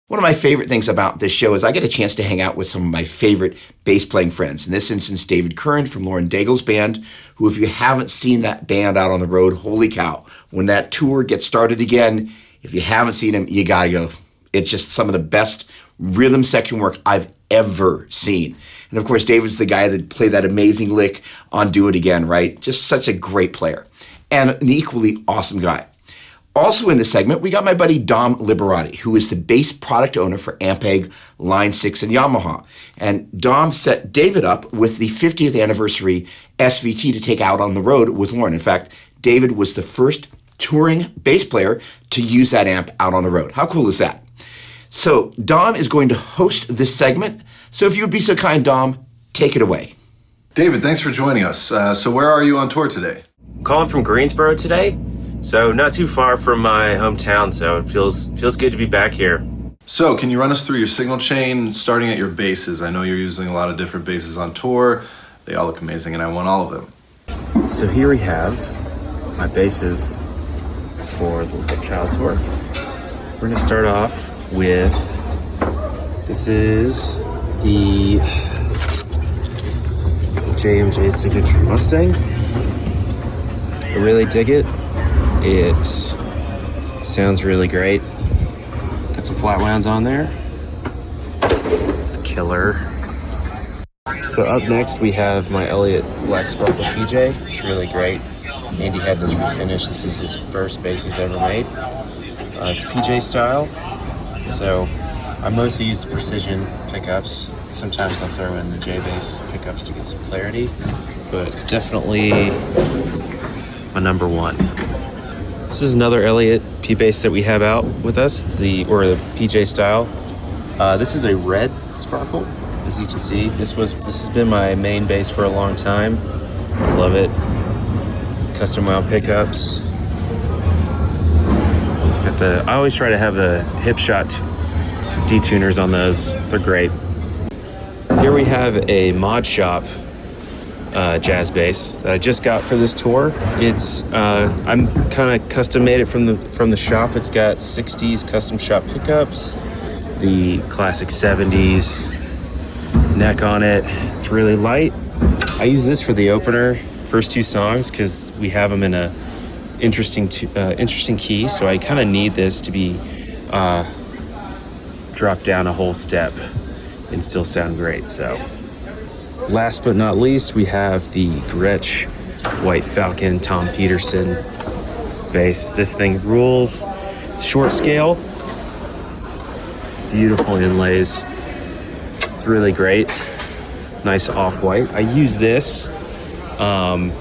One of my favorite things about this show is I get a chance to hang out with some of my favorite bass playing friends. In this instance, David Curran from Lauren Daigle's band, who, if you haven't seen that band out on the road, holy cow, when that tour gets started again, if you haven't seen him, you gotta go. It's just some of the best rhythm section work I've ever seen. And of course, David's the guy that played that amazing lick on Do It Again, right? Just such a great player and an equally awesome guy. Also in this segment, we got my buddy Dom Liberati, who is the bass product owner for Ampeg, Line 6, and Yamaha. And Dom set David up with the 50th anniversary SVT to take out on the road with Lauren. In fact, David was the first touring bass player to use that amp out on the road. How cool is that? So Dom is going to host this segment. So if you would be so kind, Dom, take it away. David, thanks for joining us. So where are you on tour today? Calling from Greensboro today, so not too far from my hometown, so it feels good to be back here. So can you run us through your signal chain, starting at your basses? I know you're using a lot of different basses on tour. They all look amazing, and I want all of them. So here we have my basses for the Untitled Chapter tour. We're going to start off with, this is the J&J Signature Mustang. I really dig it. It sounds really great. Got some flat wounds on there. It's killer. So up next we have my Elliott Black Sparkle PJ. It's really great. Andy had this refinished. This is his first bass he's ever made. It's PJ style. So I mostly use the precision pickups. Sometimes I'll throw in the J-bass pickups to get some clarity, but definitely my number one. This is another Elliott P-bass that we have out with us. It's the PJ style. This is a red sparkle, as you can see. This has been my main bass for a long time. I love it. Custom wound pickups. I always try to have the hip shot detuners on those. They're great. Here we have a Mod Shop jazz bass that I just got for this tour. It's I'm kind of custom made it from the shop. It's got 60s custom shop pickups, the classic 70s neck on it. It's really light. I use this for the opener, first two songs, because we have them in a interesting key. So I kind of need this to be dropped down a whole step and still sound great. So last but not least, we have the Gretsch White Falcon Tom Peterson bass. This thing rules. Short scale, beautiful inlays. It's really great. Nice off-white. I use this off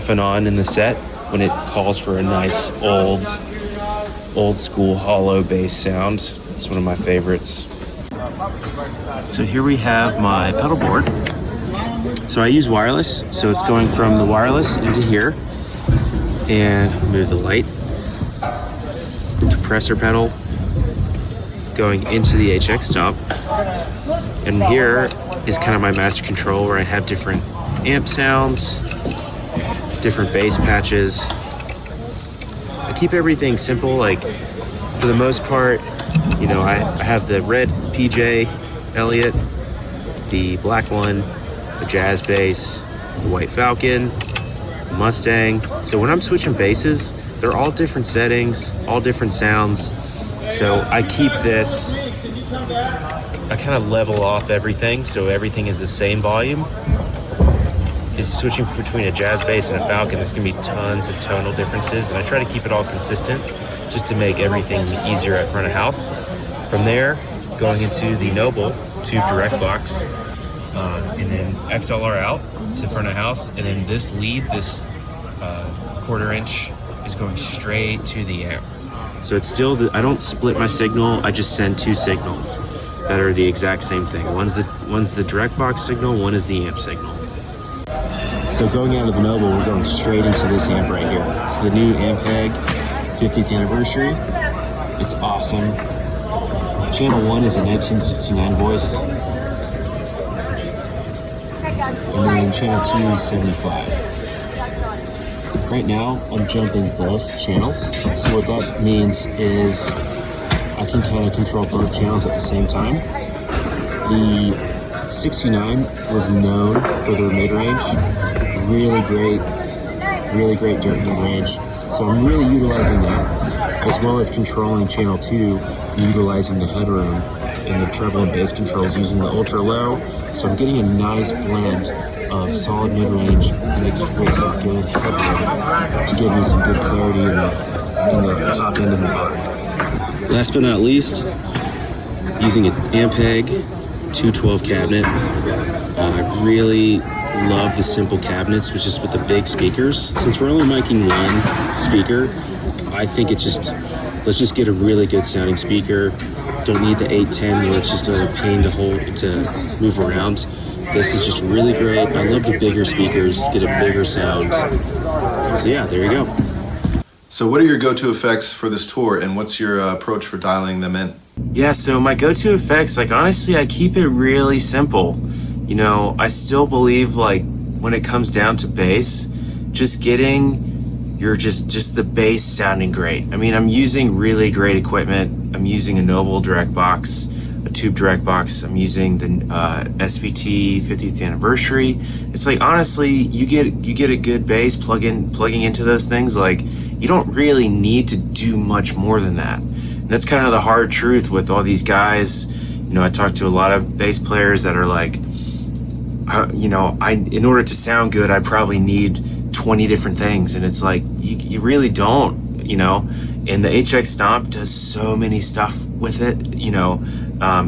and on in the set when it calls for a nice old school hollow bass sound. It's one of my favorites. So here we have my pedal board. So I use wireless, so it's going from the wireless into here, and move the light. Compressor pedal going into the HX top, and here is kind of my master control where I have different amp sounds, different bass patches. I keep everything simple, like for the most part. You know, I have the red PJ Elliott, the black one, the jazz bass, the White Falcon, the Mustang. So when I'm switching basses, they're all different settings, all different sounds. So I keep this, I kind of level off everything so everything is the same volume. Because switching between a jazz bass and a Falcon, there's gonna be tons of tonal differences, and I try to keep it all consistent just to make everything easier at front of house. From there, going into the Noble tube direct box, and then XLR out to front of house, and then this lead, this 1/4 inch, is going straight to the amp. So it's still, I don't split my signal, I just send two signals. that are the exact same thing. One's the direct box signal, one is the amp signal. So going out of the Noble, we're going straight into this amp right here. It's the new Ampeg 50th anniversary. It's awesome. Channel 1 is a 1969 voice. And then channel 2 is 75. Right now, I'm jumping both channels. So what that means is I can kind of control both channels at the same time. The 69 was known for their mid-range. Really great dirt mid-range. So I'm really utilizing that, as well as controlling channel 2, utilizing the headroom and the treble and bass controls using the ultra low. So I'm getting a nice blend of solid mid-range mixed with some good headroom to give me some good clarity in the top end and the bottom. Last but not least, using an Ampeg 212 cabinet. I really love the simple cabinets, which is with the big speakers. Since we're only miking one speaker, I think let's just get a really good sounding speaker. Don't need the 810 where it's just a pain to move around. This is just really great. I love the bigger speakers, get a bigger sound. So yeah, there you go. So what are your go-to effects for this tour, and what's your approach for dialing them in? Yeah, so my go-to effects, like honestly, I keep it really simple. You know, I still believe like when it comes down to bass, just getting just the bass sounding great. I mean, I'm using really great equipment. I'm using a Noble direct box, a tube direct box. I'm using the SVT 50th anniversary. It's like honestly, you get a good bass plugging into those things. Like you don't really need to do much more than that. And that's kind of the hard truth with all these guys. You know, I talk to a lot of bass players that are like, in order to sound good, I probably need 20 different things, and it's like you really don't, you know. And the HX Stomp does so many stuff with it, you know.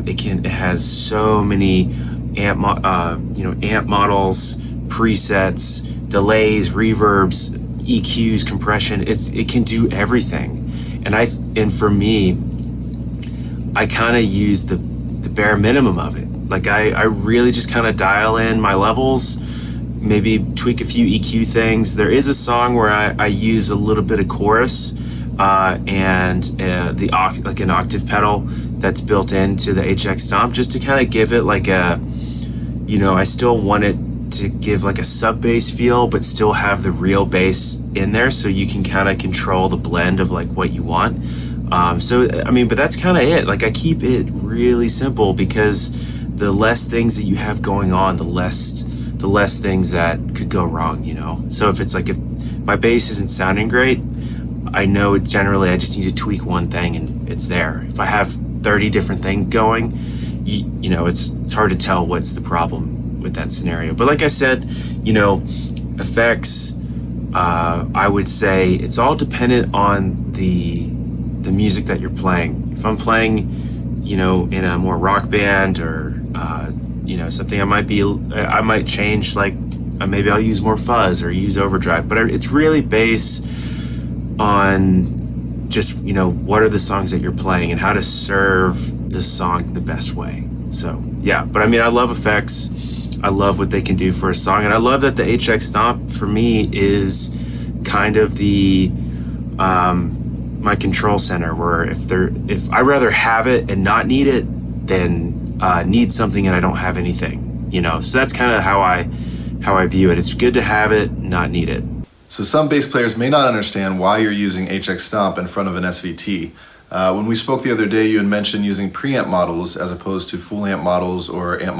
It has so many amp models, presets, delays, reverbs, EQs, compression. It can do everything, and for me, I kind of use the bare minimum of it. Like I really just kind of dial in my levels, maybe tweak a few EQ things. There is a song where I use a little bit of chorus and like an octave pedal that's built into the HX Stomp, just to kind of give it like a, you know, I still want it to give like a sub bass feel, but still have the real bass in there, so you can kind of control the blend of like what you want. So I mean, but that's kind of it. Like I keep it really simple, because the less things that you have going on, the less things that could go wrong, you know? So if my bass isn't sounding great, I know generally I just need to tweak one thing and it's there. If I have 30 different things going, you know, it's hard to tell what's the problem with that scenario. But like I said, you know, effects, I would say it's all dependent on the music that you're playing. If I'm playing, you know, in a more rock band or you know, something, I might change, like maybe I'll use more fuzz or use overdrive, but it's really based on just, you know, what are the songs that you're playing and how to serve the song the best way. So yeah, but I mean, I love effects. I love what they can do for a song, and I love that the HX Stomp for me is kind of the my control center, where if I rather have it and not need it than need something and I don't have anything, you know. So that's kind of how I view it. It's good to have it, not need it. So some bass players may not understand why you're using HX Stomp in front of an SVT. When we spoke the other day, you had mentioned using preamp models as opposed to full amp models or amp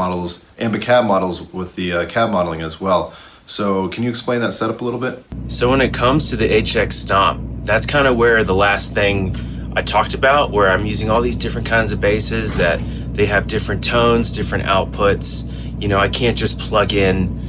and cab models with the cab modeling as well. So can you explain that setup a little bit? So when it comes to the HX Stomp, that's kind of where the last thing I talked about, where I'm using all these different kinds of basses that they have different tones, different outputs. You know, I can't just plug in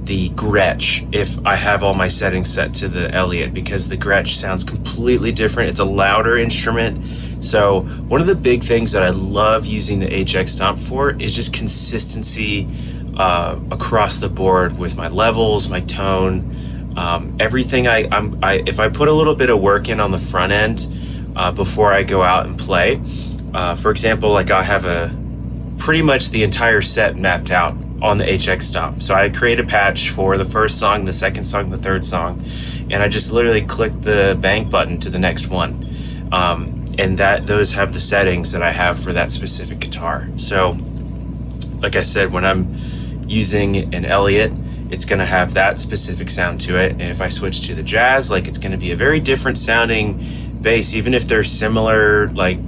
the Gretsch if I have all my settings set to the Elliott, because the Gretsch sounds completely different. It's a louder instrument. So one of the big things that I love using the HX Stomp for is just consistency across the board with my levels, my tone, everything. If I put a little bit of work in on the front end before I go out and play, For example, like I have pretty much the entire set mapped out on the HX Stomp. So I create a patch for the first song, the second song, the third song, and I just literally click the bank button to the next one. And those have the settings that I have for that specific guitar. So like I said, when I'm using an Elliott, it's going to have that specific sound to it. And if I switch to the Jazz, like it's going to be a very different sounding bass. Even if they're similar, like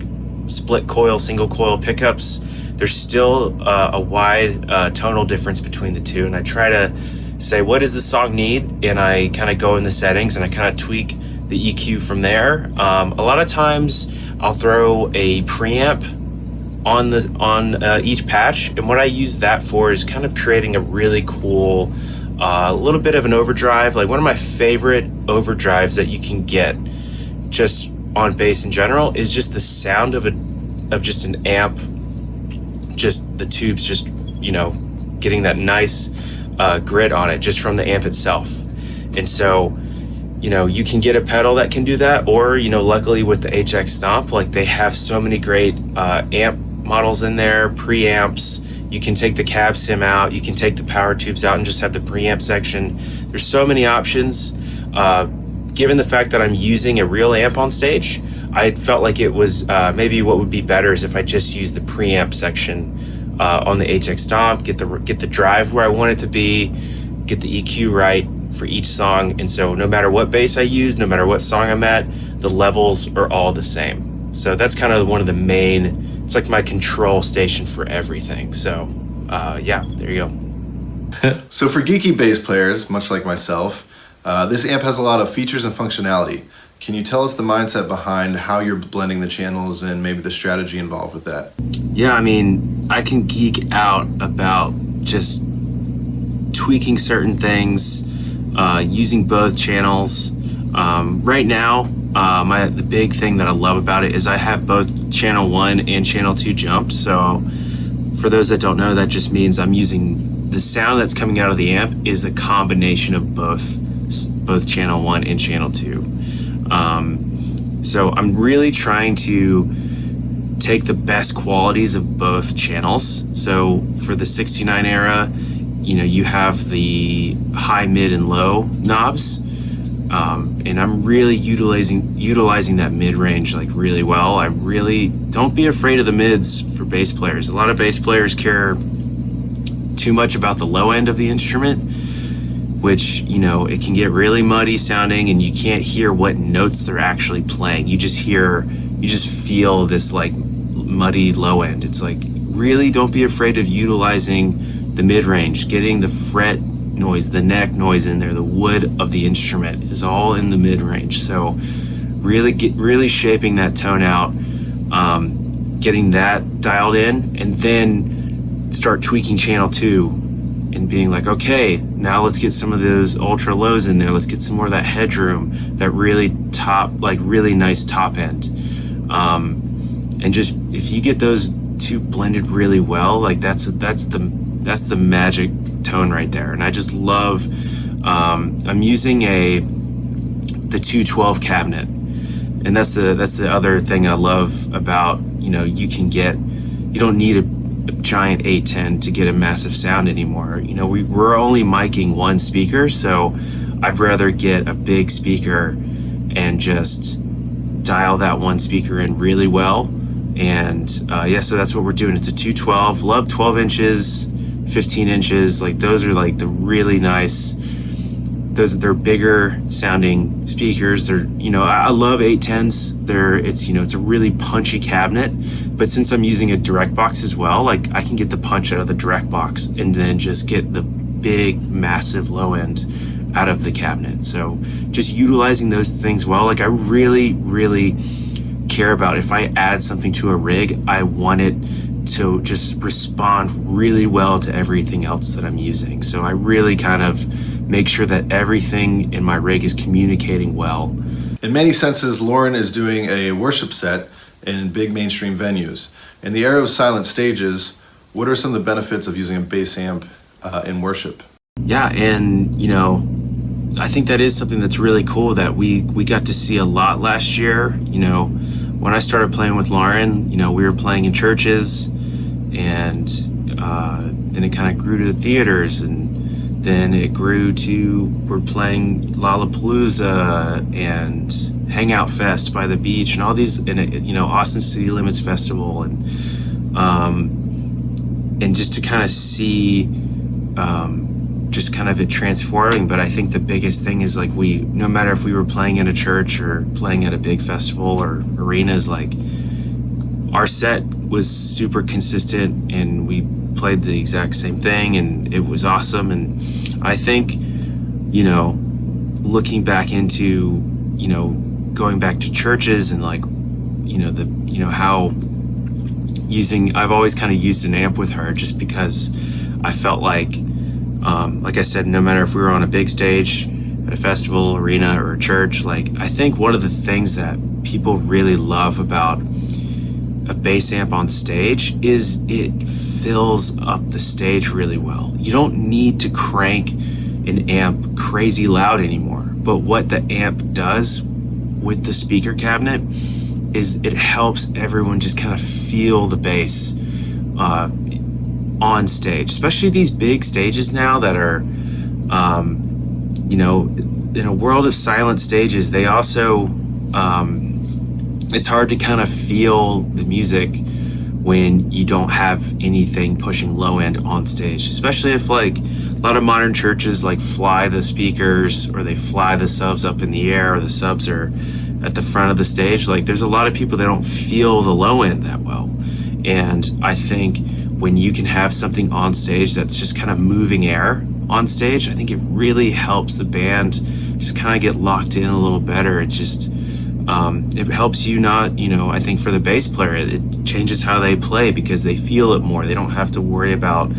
split coil, single coil pickups, there's still a wide tonal difference between the two. And I try to say, what does the song need? And I kind of go in the settings and I kind of tweak the EQ from there. A lot of times I'll throw a preamp on each patch, and what I use that for is kind of creating a really cool little bit of an overdrive. Like one of my favorite overdrives that you can get just on bass in general is just the sound of just an amp, just the tubes just, you know, getting that nice grit on it just from the amp itself. And so, you know, you can get a pedal that can do that, or, you know, luckily with the HX Stomp, like they have so many great amp models in there, preamps. You can take the cab sim out, you can take the power tubes out and just have the preamp section. There's so many options. Given the fact that I'm using a real amp on stage, I felt like it was maybe what would be better is if I just use the preamp section on the HX Stomp, get the drive where I want it to be, get the EQ right for each song. And so no matter what bass I use, no matter what song I'm at, the levels are all the same. So that's kind of one of the main, it's like my control station for everything. So yeah, there you go. So for geeky bass players, much like myself, this amp has a lot of features and functionality. Can you tell us the mindset behind how you're blending the channels and maybe the strategy involved with that? Yeah, I mean, I can geek out about just tweaking certain things, using both channels. Right now, the big thing that I love about it is I have both channel 1 and channel 2 jumped. So for those that don't know, that just means I'm using the sound that's coming out of the amp is a combination of both channel 1 and channel 2. So I'm really trying to take the best qualities of both channels. So for the 69 era, you know, you have the high, mid, and low knobs. And I'm really utilizing that mid-range like really well. I really don't be afraid of the mids for bass players. A lot of bass players care too much about the low end of the instrument, which, you know, it can get really muddy sounding and you can't hear what notes they're actually playing. You just feel this like muddy low end. It's like, really don't be afraid of utilizing the mid-range, getting the fret noise, the neck noise in there, the wood of the instrument is all in the mid-range. So really shaping that tone out, getting that dialed in, and then start tweaking channel 2 and being like, okay, now let's get some of those ultra lows in there. Let's get some more of that headroom, that really top, like really nice top end. And just, if you get those two blended really well, like that's the magic tone right there. And I just love, I'm using the 212 cabinet. And that's the other thing I love about, you know, you don't need a giant 810 to get a massive sound anymore. You know, we're only miking one speaker, so I'd rather get a big speaker and just dial that one speaker in really well. And yeah, so that's what we're doing. It's a 212. Love 12 inches, 15 inches. Like those are like the really nice, they're bigger sounding speakers. They're, you know, I love 810s. It's a really punchy cabinet, but since I'm using a direct box as well, like I can get the punch out of the direct box and then just get the big, massive low end out of the cabinet. So just utilizing those things well, like I really, really care about, if I add something to a rig, I want it to just respond really well to everything else that I'm using. So I really kind of make sure that everything in my rig is communicating well. In many senses, Lauren is doing a worship set in big mainstream venues. In the era of silent stages, what are some of the benefits of using a bass amp in worship? Yeah, and you know, I think that is something that's really cool that we got to see a lot last year. You know, when I started playing with Lauren, we were playing in churches, and then it kind of grew to the theaters, and then it grew to we're playing Lollapalooza and Hangout Fest by the beach and all these, and Austin City Limits Festival, and just to kind of see just kind of it transforming. But I think the biggest thing is like no matter if we were playing in a church or playing at a big festival or arenas, like our set was super consistent and we played the exact same thing and it was awesome. And I think, looking back into, going back to churches and like, how I've always kind of used an amp with her just because I felt like I said, no matter if we were on a big stage at a festival, arena, or a church, like I think one of the things that people really love about a bass amp on stage is it fills up the stage really well. You don't need to crank an amp crazy loud anymore, but what the amp does with the speaker cabinet is it helps everyone just kind of feel the bass on stage, especially these big stages now that are, in a world of silent stages, they also, it's hard to kind of feel the music when you don't have anything pushing low end on stage, especially if like a lot of modern churches like fly the speakers or they fly the subs up in the air, or the subs are at the front of the stage. Like there's a lot of people that don't feel the low end that well. And I think when you can have something on stage that's just kind of moving air on stage, I think it really helps the band just kind of get locked in a little better. It's just, it helps you not, I think for the bass player, it changes how they play because they feel it more. They don't have to worry about,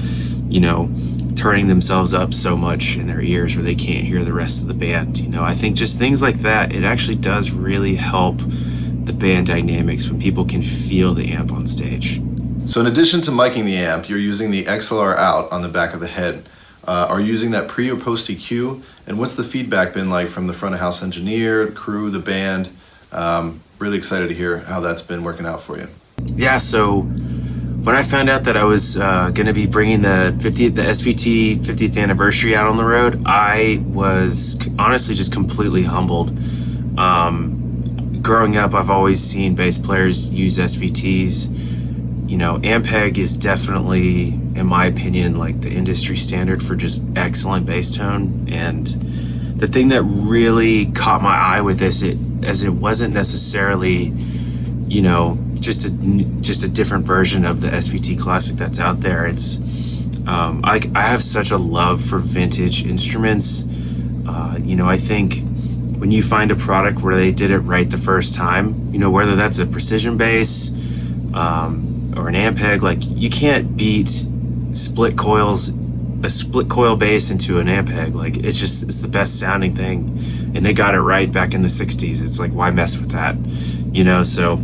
turning themselves up so much in their ears where they can't hear the rest of the band. I think just things like that, it actually does really help the band dynamics when people can feel the amp on stage. So in addition to miking the amp, you're using the XLR out on the back of the head. Are you using that pre or post EQ? And what's the feedback been like from the front of house engineer, the crew, the band? Really excited to hear how that's been working out for you. Yeah, so when I found out that I was going to be bringing the SVT 50th anniversary out on the road, I was honestly just completely humbled. Growing up, I've always seen bass players use SVTs. Ampeg is definitely, in my opinion, like the industry standard for just excellent bass tone. And the thing that really caught my eye with this, as it wasn't necessarily, just a different version of the SVT Classic that's out there. It's I have such a love for vintage instruments. I think when you find a product where they did it right the first time, whether that's a precision bass or an Ampeg, like you can't beat a split coil bass into an Ampeg. Like it's the best sounding thing, and they got it right back in the 60s. It's like, why mess with that? So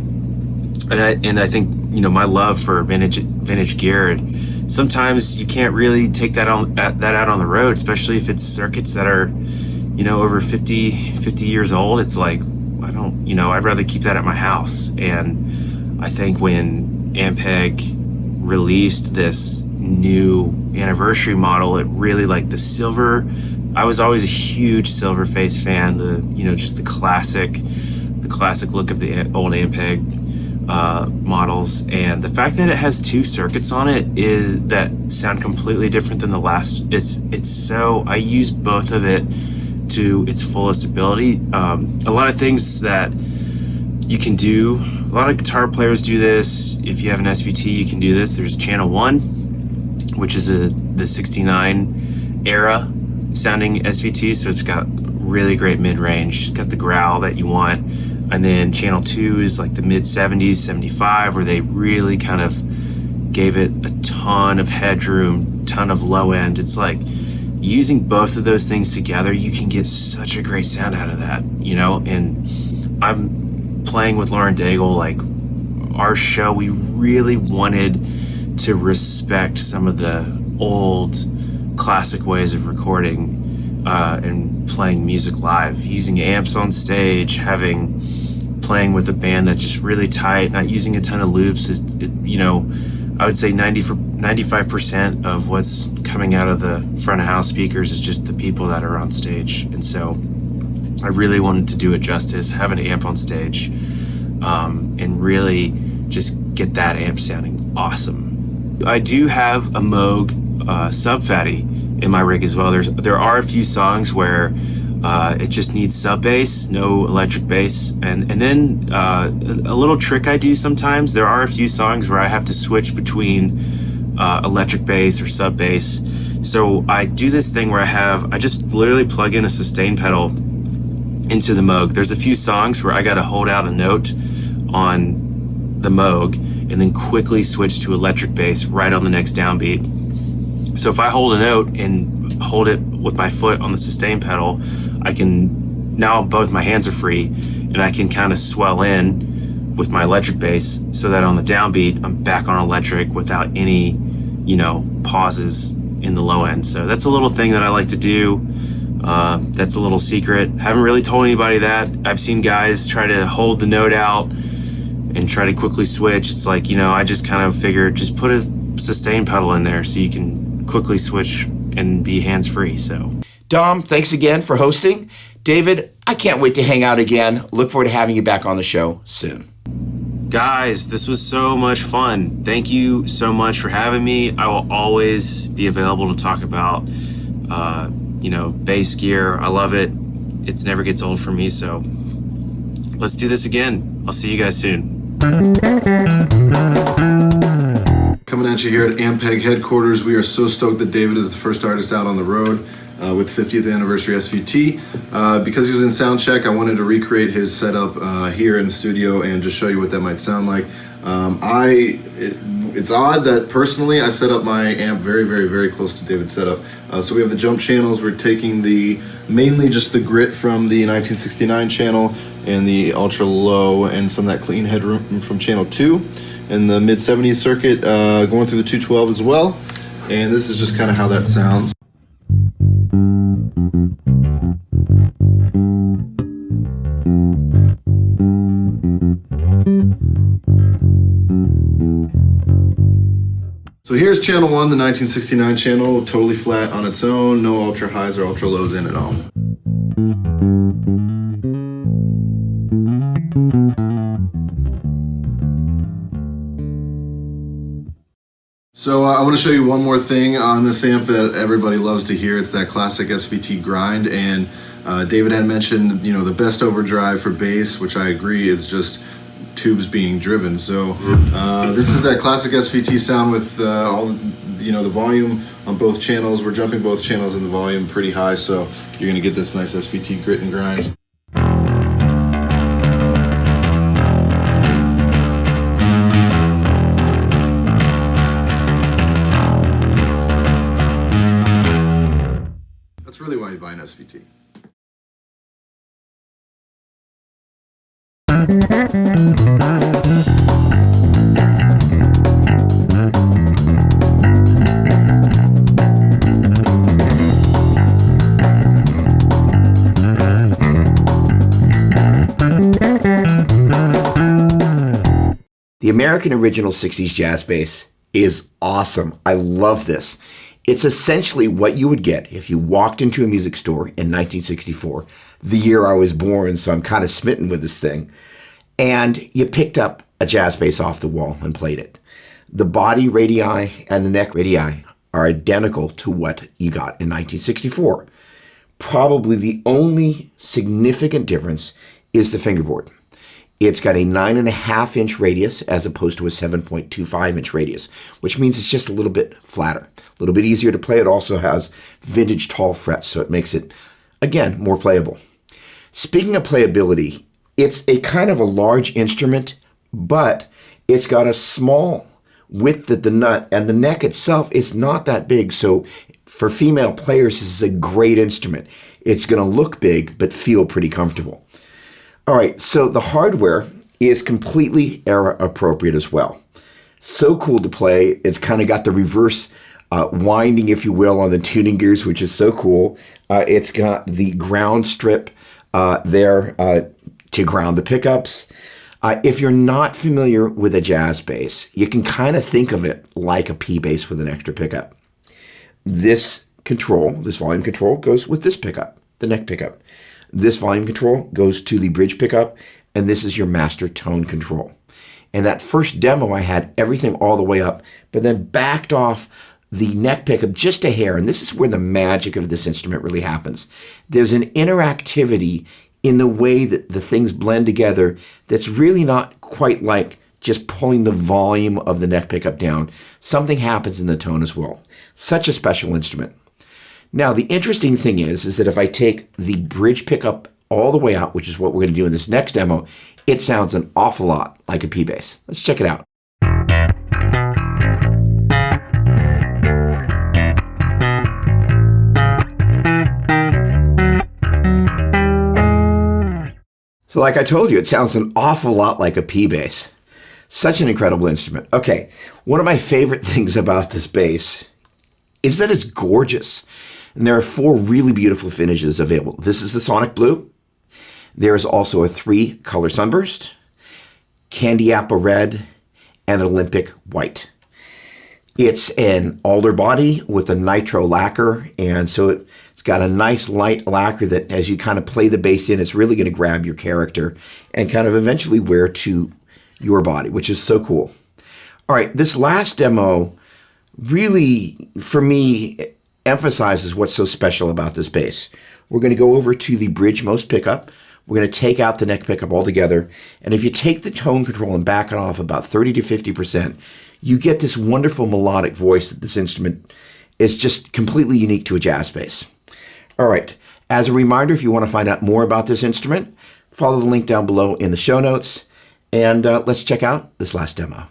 and I think my love for vintage gear, sometimes you can't really take that out on the road, especially if it's circuits that are over 50 years old. It's like, I'd rather keep that at my house. And I think when Ampeg released this new anniversary model, it really, like the silver, I was always a huge silver face fan, just the classic look of the old Ampeg models, and the fact that it has two circuits on it is that sound completely different than the last. It's so, I use both of it to its fullest ability. A lot of things that you can do, a lot of guitar players do this. If you have an SVT, you can do this. There's channel 1, which is the 69 era sounding SVT, so it's got really great mid-range. It's got the growl that you want. And then channel 2 is like the mid-70s, 75, where they really kind of gave it a ton of headroom, ton of low end. It's like using both of those things together, you can get such a great sound out of that, And I'm playing with Lauren Daigle, like our show, we really wanted to respect some of the old classic ways of recording and playing music live, using amps on stage, having playing with a band that's just really tight, not using a ton of loops. I would say 95% of what's coming out of the front of house speakers is just the people that are on stage. And so I really wanted to do it justice, have an amp on stage, and really just get that amp sounding awesome. I do have a Moog sub-fatty in my rig as well. There are a few songs where it just needs sub bass, no electric bass, and then a little trick I do sometimes. There are a few songs where I have to switch between electric bass or sub bass. So I do this thing where I just literally plug in a sustain pedal into the Moog. There's a few songs where I got to hold out a note on the Moog and then quickly switch to electric bass right on the next downbeat. So if I hold a note and hold it with my foot on the sustain pedal, now both my hands are free and I can kind of swell in with my electric bass so that on the downbeat, I'm back on electric without any, pauses in the low end. So that's a little thing that I like to do. That's a little secret. Haven't really told anybody that. I've seen guys try to hold the note out and try to quickly switch. It's like, I just kind of figured just put a sustain pedal in there so you can quickly switch and be hands-free. So Dom, thanks again for hosting. David, I can't wait to hang out again. Look forward to having you back on the show soon. Guys, this was so much fun. Thank you so much for having me. I will always be available to talk about, bass gear. I love it. It never gets old for me. So let's do this again. I'll see you guys soon. Coming at you here at Ampeg headquarters. We are so stoked that David is the first artist out on the road with 50th anniversary SVT. Because he was in sound check, I wanted to recreate his setup here in the studio and just show you what that might sound like. It's odd that personally I set up my amp very, very, very close to David's setup. So we have the jump channels. We're taking mainly just the grit from the 1969 channel and the ultra low and some of that clean headroom from channel 2. And the mid-70s circuit going through the 212 as well. And this is just kind of how that sounds. So here's channel 1, the 1969 channel, totally flat on its own, no ultra highs or ultra lows in at all. So I want to show you one more thing on this amp that everybody loves to hear. It's that classic SVT grind, and David had mentioned, the best overdrive for bass, which I agree is just tubes being driven. So this is that classic SVT sound with all the volume on both channels. We're jumping both channels in the volume pretty high, so you're going to get this nice SVT grit and grind. That's really why you buy an SVT. The American original 60s jazz bass is awesome. I love this. It's essentially what you would get if you walked into a music store in 1964, the year I was born, so I'm kind of smitten with this thing, and you picked up a jazz bass off the wall and played it. The body radii and the neck radii are identical to what you got in 1964. Probably the only significant difference is the fingerboard. It's got a 9.5-inch radius as opposed to a 7.25-inch radius, which means it's just a little bit flatter, a little bit easier to play. It also has vintage tall frets, so it makes it, again, more playable. Speaking of playability, it's a kind of a large instrument, but it's got a small width at the nut, and the neck itself is not that big, so for female players, this is a great instrument. It's going to look big, but feel pretty comfortable. All right, so the hardware is completely era appropriate as well. So cool to play. It's kind of got the reverse winding, if you will, on the tuning gears, which is so cool. It's got the ground strip there to ground the pickups. If you're not familiar with a jazz bass, you can kind of think of it like a P bass with an extra pickup. This volume control goes with this pickup, the neck pickup. This volume control goes to the bridge pickup, and this is your master tone control. In that first demo, I had everything all the way up, but then backed off the neck pickup just a hair, and this is where the magic of this instrument really happens. There's an interactivity in the way that the things blend together that's really not quite like just pulling the volume of the neck pickup down. Something happens in the tone as well. Such a special instrument. Now, the interesting thing is that if I take the bridge pickup all the way out, which is what we're going to do in this next demo, it sounds an awful lot like a P bass. Let's check it out. So like I told you, it sounds an awful lot like a P bass. Such an incredible instrument. Okay, one of my favorite things about this bass is that it's gorgeous. And there are 4 really beautiful finishes available. This is the Sonic Blue. There is also a 3-color sunburst, candy apple red, and Olympic white. It's an alder body with a nitro lacquer, and so it's got a nice light lacquer that as you kind of play the bass in, it's really going to grab your character and kind of eventually wear to your body, which is so cool. All right, this last demo really, for me, emphasizes what's so special about this bass. We're going to go over to the bridge most pickup. We're going to take out the neck pickup altogether. And if you take the tone control and back it off about 30 to 50%, you get this wonderful melodic voice that this instrument is just completely unique to a jazz bass. All right, as a reminder, if you want to find out more about this instrument, follow the link down below in the show notes. And let's check out this last demo.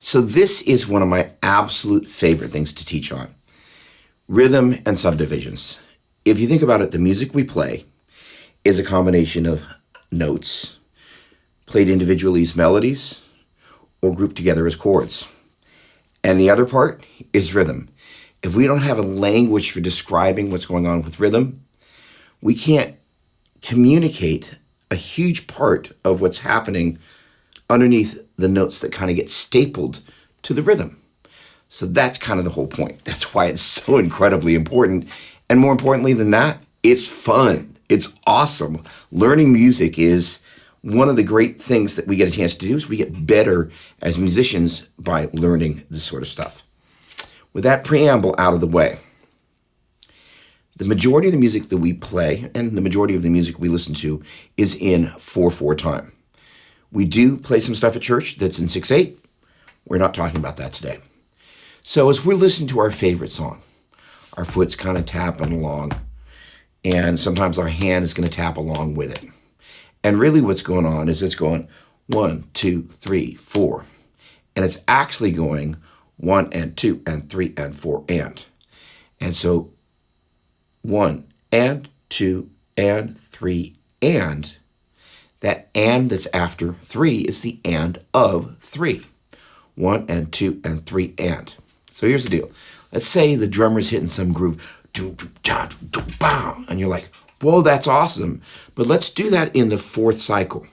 So this is one of my absolute favorite things to teach on. Rhythm and subdivisions. If you think about it, the music we play is a combination of notes, played individually as melodies, or grouped together as chords. And the other part is rhythm. If we don't have a language for describing what's going on with rhythm, we can't communicate a huge part of what's happening underneath the notes that kind of get stapled to the rhythm. So that's kind of the whole point. That's why it's so incredibly important. And more importantly than that, it's fun. It's awesome. Learning music is one of the great things that we get a chance to do is we get better as musicians by learning this sort of stuff. With that preamble out of the way, the majority of the music that we play and the majority of the music we listen to is in 4/4 time. We do play some stuff at church that's in 6/8. We're not talking about that today. So as we're listening to our favorite song, our foot's kind of tapping along, and sometimes our hand is going to tap along with it. And really what's going on is it's going 1, 2, 3, 4. And it's actually going 1 and 2 and 3 and 4 and. And so 1 and 2 and 3 and. That and that's after 3 is the and of 3. 1 and 2 and 3 and. So here's the deal. Let's say the drummer's hitting some groove, and you're like, whoa, that's awesome. But let's do that in the 4th cycle.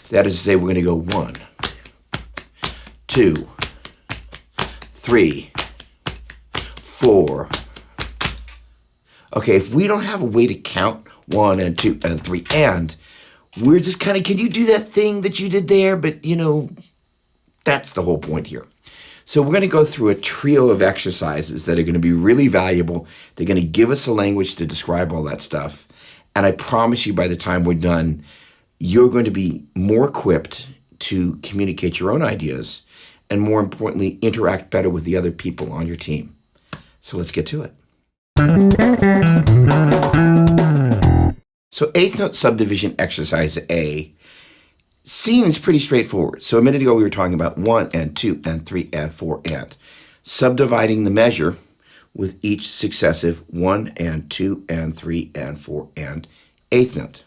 That is to say, we're going to go 1, 2, 3, 4. Okay, if we don't have a way to count 1 and 2 and 3 and, we're just kind of, can you do that thing that you did there? But, that's the whole point here. So we're going to go through a trio of exercises that are going to be really valuable. They're going to give us a language to describe all that stuff. And I promise you by the time we're done, you're going to be more equipped to communicate your own ideas and more importantly, interact better with the other people on your team. So let's get to it. So 8th note subdivision exercise A Seeing is pretty straightforward. So a minute ago we were talking about 1 and 2 and 3 and 4 and. Subdividing the measure with each successive 1 and 2 and 3 and 4 and eighth note.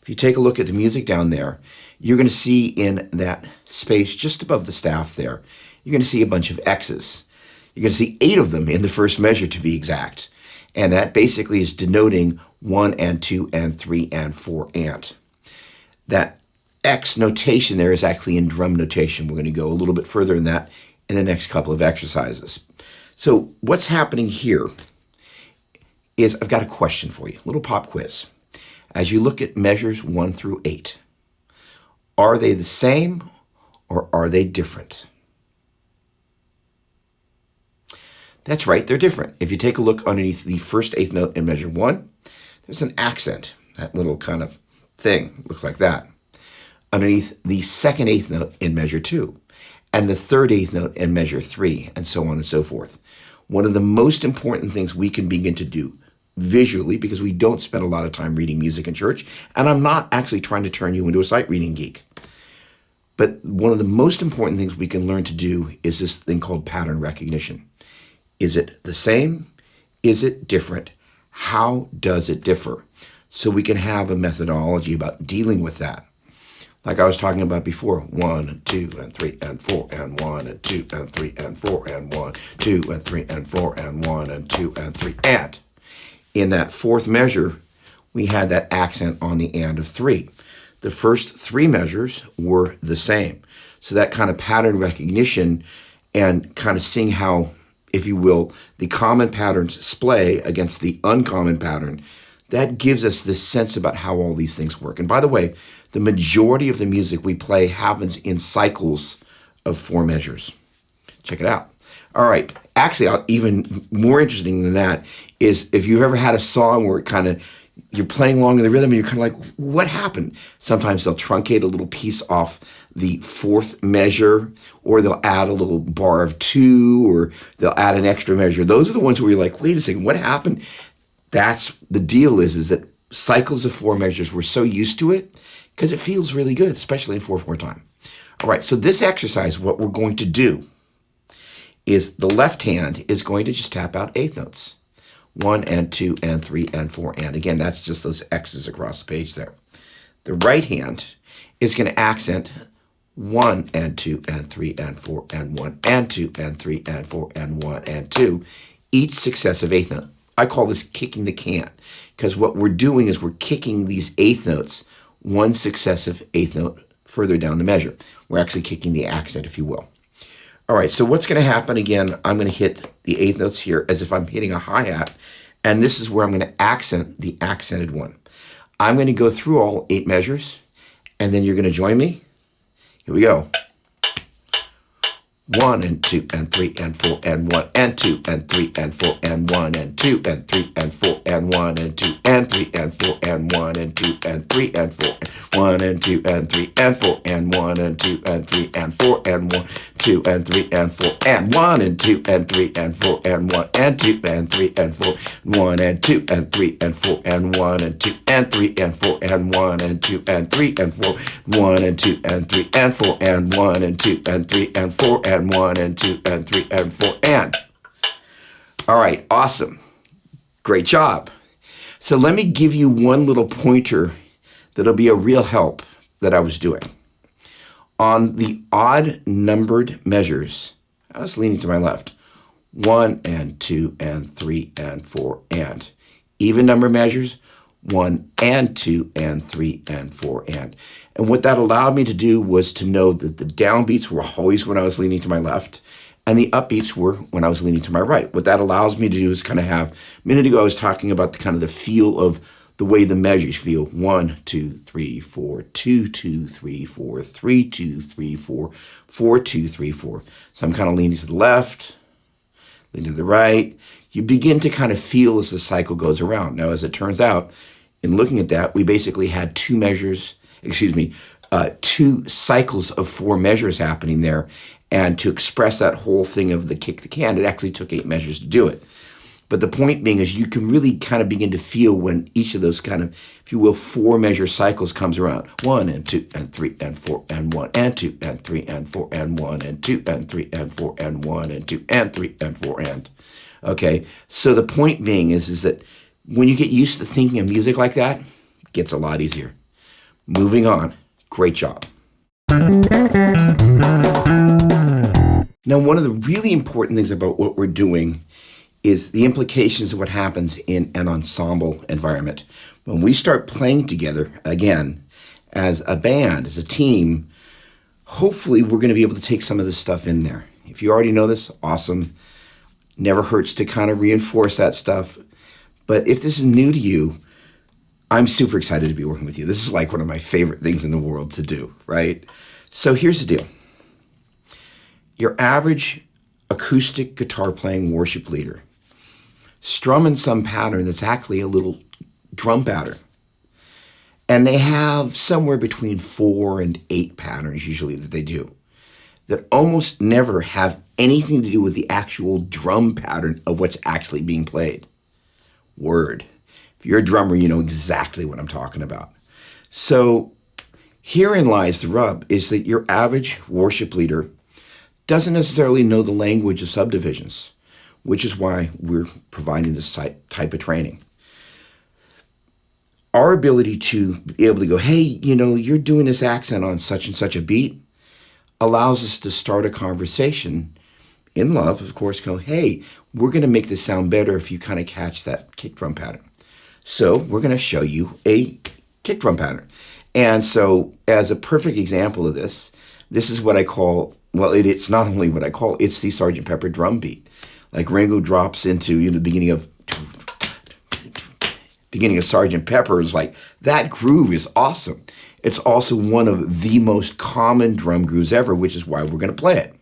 If you take a look at the music down there, you're going to see in that space just above the staff there, you're going to see a bunch of X's. You're going to see 8 of them in the first measure to be exact. And that basically is denoting 1 and 2 and 3 and 4 and. That X notation there is actually in drum notation. We're going to go a little bit further in that in the next couple of exercises. So what's happening here is I've got a question for you, a little pop quiz. As you look at measures 1 through 8, are they the same or are they different? That's right, they're different. If you take a look underneath the first eighth note in measure 1, there's an accent, that little kind of thing, looks like that. Underneath the second eighth note in measure 2, and the third eighth note in measure 3, and so on and so forth. One of the most important things we can begin to do visually, because we don't spend a lot of time reading music in church, and I'm not actually trying to turn you into a sight reading geek. But one of the most important things we can learn to do is this thing called pattern recognition. Is it the same? Is it different? How does it differ? So we can have a methodology about dealing with that. Like I was talking about before, 1 and 2 and 3 and 4 and 1 and 2 and 3 and 4 and 1, 2 and 3 and 4 and 1 and 2 and 3 and. In that fourth measure, we had that accent on the and of 3. The first 3 measures were the same. So that kind of pattern recognition and kind of seeing how, if you will, the common patterns splay against the uncommon pattern, that gives us this sense about how all these things work. And by the way, the majority of the music we play happens in cycles of 4 measures. Check it out. All right, actually, even more interesting than that is if you've ever had a song where it kind of, you're playing along in the rhythm and you're kind of like, what happened? Sometimes they'll truncate a little piece off the 4th measure, or they'll add a little bar of 2, or they'll add an extra measure. Those are the ones where you're like, wait a second, what happened? That's the deal is that cycles of 4 measures, we're so used to it because it feels really good, especially in 4/4 time. All right, so this exercise, what we're going to do is the left hand is going to just tap out eighth notes. 1 and 2 and 3 and 4 and. Again, that's just those X's across the page there. The right hand is going to accent 1 and 2 and 3 and 4 and 1 and 2 and 3 and 4 and 1 and 2, each successive eighth note. I call this kicking the can, because what we're doing is we're kicking these eighth notes one successive eighth note further down the measure. We're actually kicking the accent, if you will. All right, so what's going to happen again, I'm going to hit the eighth notes here as if I'm hitting a hi-hat, and this is where I'm going to accent the accented one. I'm going to go through all 8 measures, and then you're going to join me. Here we go. 1 and 2 and 3 and 4 and 1 and 2 and 3 and 4 and 1 and 2 and 3 and 4 and 1 and 2 and 3 and 4 and 1 and 2 and 3 and 4 1 and 2 and 3 and 4 and 1 and 2 and 3 and 4 and 1 2 and 3 and 4 and 1 and 2 and 3 and 4 and 1 and 2 and 3 and 4 1 and 2 and 3 and 4 and 1 and 2 and 3 and 4 and 1 and 2 and 3 and 4 1 and 2 and 3 and 4 and 1 and 2 and 3 and 4 and 1 and 2 and 3 and 4 and. All right, awesome. Great job. So let me give you one little pointer that'll be a real help that I was doing. On the odd numbered measures, I was leaning to my left. 1 and 2 and 3 and 4 and. Even number measures, 1 and 2 and 3 and 4 and. And what that allowed me to do was to know that the downbeats were always when I was leaning to my left, and the upbeats were when I was leaning to my right. What that allows me to do is kind of have, a minute ago I was talking about the kind of the feel of the way the measures feel. 1, 2, 3, 4, 2, 2, 3, 4, 3, 2, 3, 4, 4, 2, 3, 4. So I'm kind of leaning to the left, leaning to the right. You begin to kind of feel as the cycle goes around. Now, as it turns out, in looking at that, we basically had 2 cycles of 4 measures happening there. And to express that whole thing of the kick the can, it actually took 8 measures to do it. But the point being is you can really kind of begin to feel when each of those kind of, if you will, 4 measure cycles comes around. 1 and 2 and 3 and 4 and 1 and 2 and 3 and 4 and 1 and 2 and 3 and 4 and 1 and 2 and 3 and 4 and. Okay, so the point being is that when you get used to thinking of music like that, it gets a lot easier. Moving on. Great job. Now, one of the really important things about what we're doing is the implications of what happens in an ensemble environment. When we start playing together, again, as a band, as a team, hopefully we're going to be able to take some of this stuff in there. If you already know this, awesome. Never hurts to kind of reinforce that stuff. But if this is new to you, I'm super excited to be working with you. This is like one of my favorite things in the world to do, right? So here's the deal. Your average acoustic guitar playing worship leader strum in some pattern that's actually a little drum pattern. And they have somewhere between 4 and 8 patterns usually that they do that almost never have anything to do with the actual drum pattern of what's actually being played. Word. If you're a drummer, you know exactly what I'm talking about. So herein lies the rub, is that your average worship leader doesn't necessarily know the language of subdivisions, which is why we're providing this type of training. Our ability to be able to go, hey, you know, you're doing this accent on such and such a beat, allows us to start a conversation in love, of course, go, hey, we're going to make this sound better if you kind of catch that kick drum pattern. So we're going to show you a kick drum pattern. And so as a perfect example of this is what I call, well, it's not only what I call, it's the Sgt. Pepper drum beat. Like Ringo drops into, you know, the beginning of Sgt. Pepper is like, that groove is awesome. It's also one of the most common drum grooves ever, which is why we're going to play it.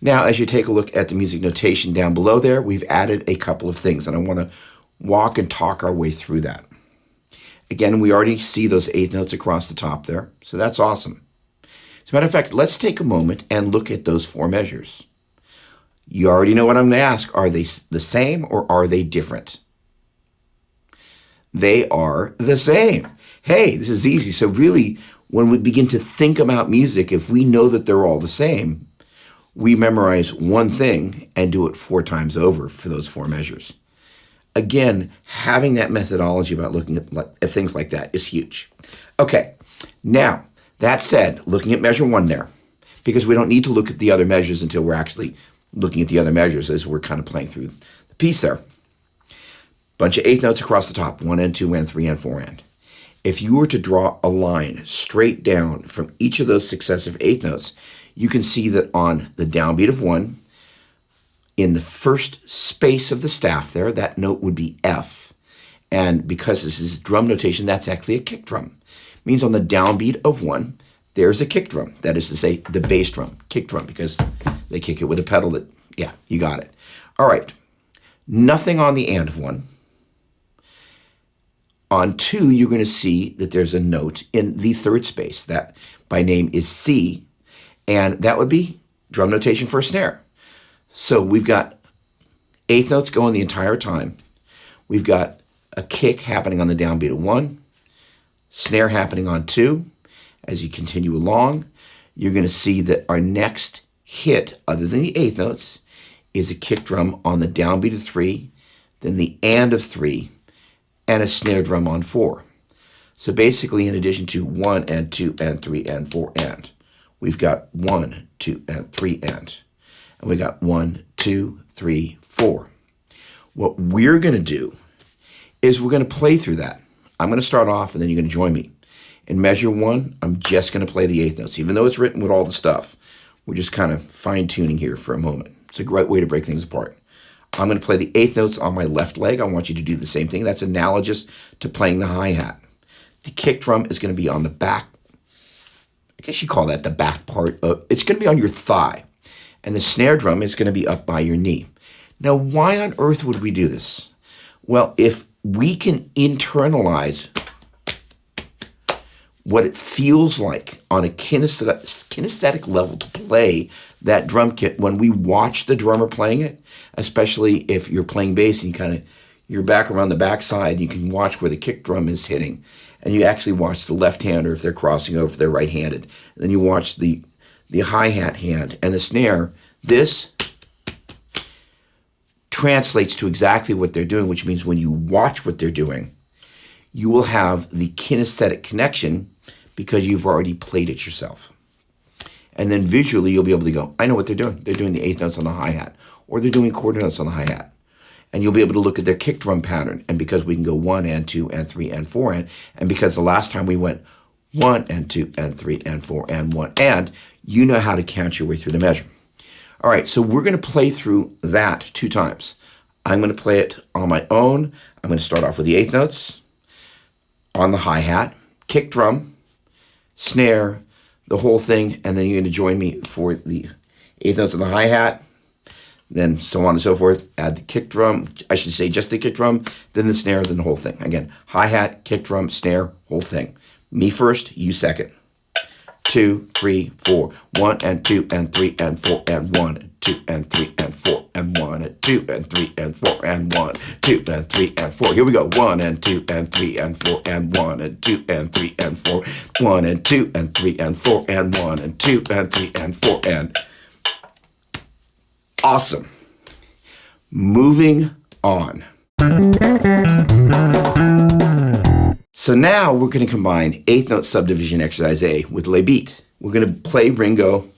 Now, as you take a look at the music notation down below there, we've added a couple of things, and I want to walk and talk our way through that. Again, we already see those 8th notes across the top there, so that's awesome. As a matter of fact, let's take a moment and look at those 4 measures. You already know what I'm going to ask. Are they the same or are they different? They are the same. Hey, this is easy. So really, when we begin to think about music, if we know that they're all the same, we memorize one thing and do it 4 times over for those 4 measures. Again, having that methodology about looking at things like that is huge. Okay, now, that said, looking at measure 1 there, because we don't need to look at the other measures until we're actually looking at the other measures as we're kind of playing through the piece there. Bunch of 8th notes across the top, 1 and 2 and 3 and 4 and. If you were to draw a line straight down from each of those successive 8th notes, you can see that on the downbeat of 1, in the first space of the staff there, that note would be F. And because this is drum notation, that's actually a kick drum. It means on the downbeat of 1, there's a kick drum. That is to say, the bass drum, kick drum, because they kick it with a pedal that, yeah, you got it. All right, nothing on the and of 1. On 2, you're going to see that there's a note in the 3rd space. That by name is C, and that would be drum notation for a snare. So we've got 8th notes going the entire time. We've got a kick happening on the downbeat of 1, snare happening on 2. As you continue along, you're going to see that our next hit, other than the 8th notes, is a kick drum on the downbeat of 3, then the and of 3, and a snare drum on 4. So basically, in addition to 1 and 2 and 3 and 4 and, we've got 1, 2, and 3 and we got 1, 2, 3, 4. What we're going to do is we're going to play through that. I'm going to start off, and then you're going to join me. In measure 1, I'm just going to play the 8th notes, even though it's written with all the stuff. We're just kind of fine-tuning here for a moment. It's a great way to break things apart. I'm going to play the 8th notes on my left leg. I want you to do the same thing. That's analogous to playing the hi-hat. The kick drum is going to be on the back. I guess you call that the back part. It's going to be on your thigh. And the snare drum is going to be up by your knee. Now, why on earth would we do this? Well, if we can internalize what it feels like on a kinesthetic level to play that drum kit, when we watch the drummer playing it, especially if you're playing bass and you're back around the backside, you can watch where the kick drum is hitting. And you actually watch the left-hander if they're crossing over, if they're right-handed. And then you watch the hi-hat hand and the snare. This translates to exactly what they're doing, which means when you watch what they're doing, you will have the kinesthetic connection because you've already played it yourself. And then visually, you'll be able to go, I know what they're doing. They're doing the eighth notes on the hi-hat, or they're doing quarter notes on the hi-hat. And you'll be able to look at their kick drum pattern. And because we can go 1 and 2 and 3 and 4 and because the last time we went 1 and 2 and 3 and 4 and 1 and, you know how to count your way through the measure. All right, so we're going to play through that 2 times. I'm going to play it on my own. I'm going to start off with the eighth notes on the hi-hat, kick drum, snare, the whole thing, and then you're going to join me for the eighth notes on the hi-hat, then so on and so forth. Add the kick drum, I should say just the kick drum, then the snare, then the whole thing. Again, hi-hat, kick drum, snare, whole thing. Me first, you second. 2, 3, 4, 1 and 2 and 3 and 4 and 1 and 2 and 3 and 4 and 1 and 2 and 3 and 4 and 1, 2 and 3 and 4. Here we go. 1 and 2 and 3 and 4 and 1 and 2 and 3 and 4. 1 and 2 and 3 and 4 and 1 and 2 and 3 and 4 and awesome. Moving on. So now we're going to combine eighth note subdivision exercise A with Le Beat. We're going to play Ringo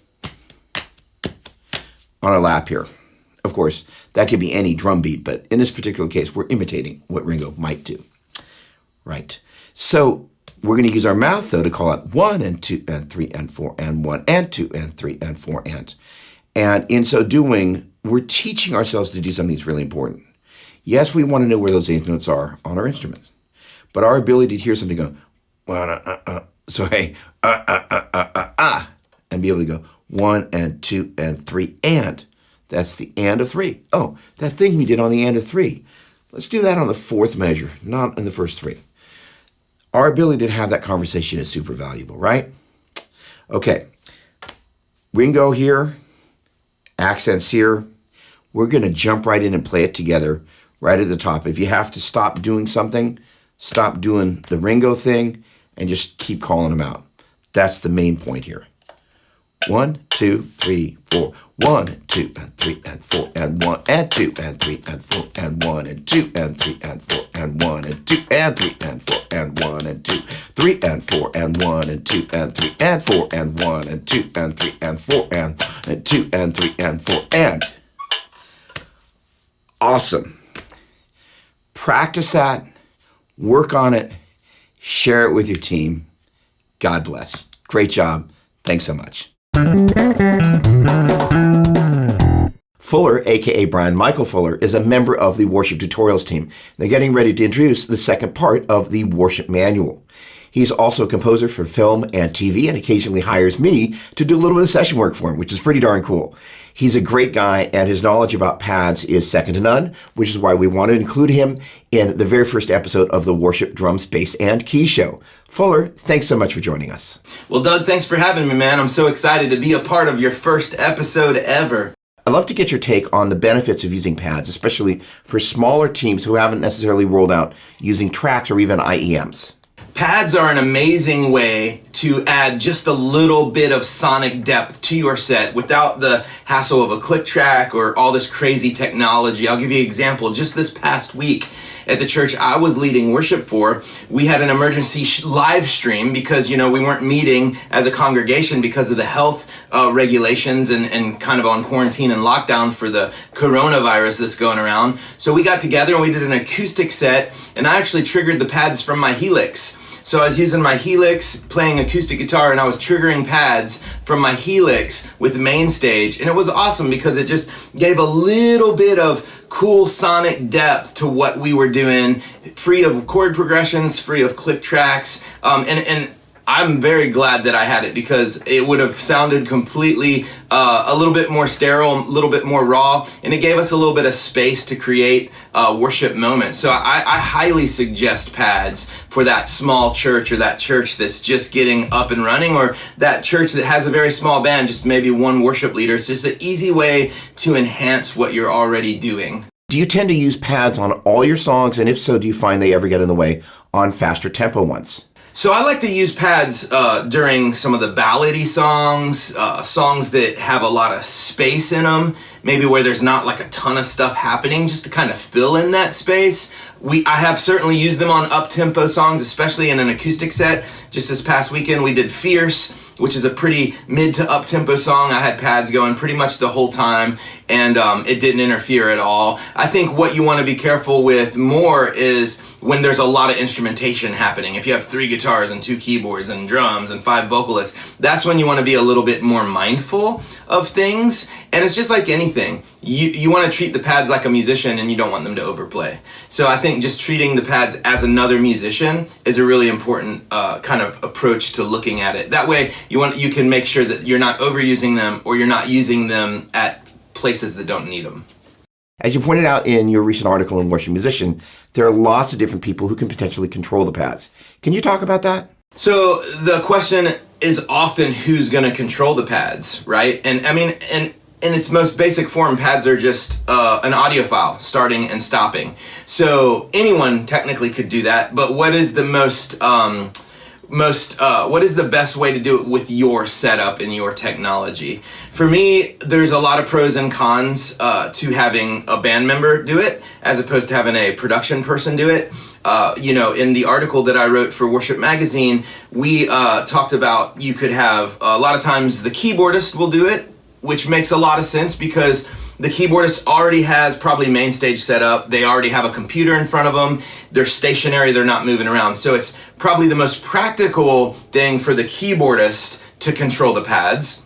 on our lap here. Of course, that could be any drum beat, but in this particular case, we're imitating what Ringo might do. Right. So we're going to use our mouth, though, to call out 1 and 2 and 3 and 4 and 1 and 2 and 3 and 4 and. And in so doing, we're teaching ourselves to do something that's really important. Yes, we want to know where those eighth notes are on our instruments. But our ability to hear something go, so hey, and be able to go 1 and 2 and 3 and. That's the and of 3. Oh, that thing we did on the and of 3. Let's do that on the fourth measure, not in the first 3. Our ability to have that conversation is super valuable, right? Okay, Ringo here, accents here. We're going to jump right in and play it together right at the top. If you have to stop doing something, stop doing the Ringo thing and just keep calling them out. That's the main point here. 1, 2, 3, 4. 1 and 2 and 3 and 4 and 1 and 2 and 3 and 4 and 1 and 2 and 3 and 4 and 1 and 2 and 3 and 4 and 1 and 2, 3 and 4 and 1 and 2 and 3 and 4 and 1 and 2 and 3 and 4 and 2 and 3 and 4 and. Awesome. Practice that. Work on it, share it with your team. God bless. Great job. Thanks so much. Fuller, aka Brian Michael Fuller, is a member of the Worship Tutorials team. They're getting ready to introduce the second part of the Worship Manual. He's also a composer for film and TV and occasionally hires me to do a little bit of session work for him, which is pretty darn cool. He's a great guy, and his knowledge about pads is second to none, which is why we want to include him in the very first episode of the Worship Drums, Bass, and Keys Show. Fuller, thanks so much for joining us. Well, Doug, thanks for having me, man. I'm so excited to be a part of your first episode ever. I'd love to get your take on the benefits of using pads, especially for smaller teams who haven't necessarily rolled out using tracks or even IEMs. Pads are an amazing way to add just a little bit of sonic depth to your set without the hassle of a click track or all this crazy technology. I'll give you an example. Just this past week at the church I was leading worship for, we had an emergency live stream because, we weren't meeting as a congregation because of the health regulations and kind of on quarantine and lockdown for the coronavirus that's going around. So we got together and we did an acoustic set, and I actually triggered the pads from my Helix. So I was using my Helix, playing acoustic guitar, and I was triggering pads from my Helix with MainsStage. And it was awesome because it just gave a little bit of cool sonic depth to what we were doing, free of chord progressions, free of click tracks. And I'm very glad that I had it, because it would have sounded completely a little bit more sterile, a little bit more raw, and it gave us a little bit of space to create worship moments. So I highly suggest pads for that small church, or that church that's just getting up and running, or that church that has a very small band, just maybe one worship leader. It's just an easy way to enhance what you're already doing. Do you tend to use pads on all your songs? And if so, do you find they ever get in the way on faster tempo ones? So I like to use pads during some of the ballady songs, songs that have a lot of space in them, maybe where there's not like a ton of stuff happening, just to kind of fill in that space. I have certainly used them on up-tempo songs, especially in an acoustic set. Just this past weekend we did Fierce, which is a pretty mid to up-tempo song. I had pads going pretty much the whole time, and it didn't interfere at all. I think what you want to be careful with more is when there's a lot of instrumentation happening. If you have 3 guitars and 2 keyboards and drums and 5 vocalists, that's when you want to be a little bit more mindful of things. And it's just like anything. You want to treat the pads like a musician, and you don't want them to overplay. So I think just treating the pads as another musician is a really important kind of approach to looking at it. That way you can make sure that you're not overusing them, or you're not using them at places that don't need them. As you pointed out in your recent article in Worship Musician, there are lots of different people who can potentially control the pads. Can you talk about that? So the question is often who's going to control the pads, right? And I mean, and in its most basic form, pads are just an audio file, starting and stopping. So anyone technically could do that, but what is the what is the best way to do it with your setup and your technology? For me, there's a lot of pros and cons to having a band member do it, as opposed to having a production person do it. In the article that I wrote for Worship Magazine, we talked about you could have, a lot of times the keyboardist will do it, which makes a lot of sense, because the keyboardist already has probably MainsStage set up. They already have a computer in front of them. They're stationary. They're not moving around. So it's probably the most practical thing for the keyboardist to control the pads.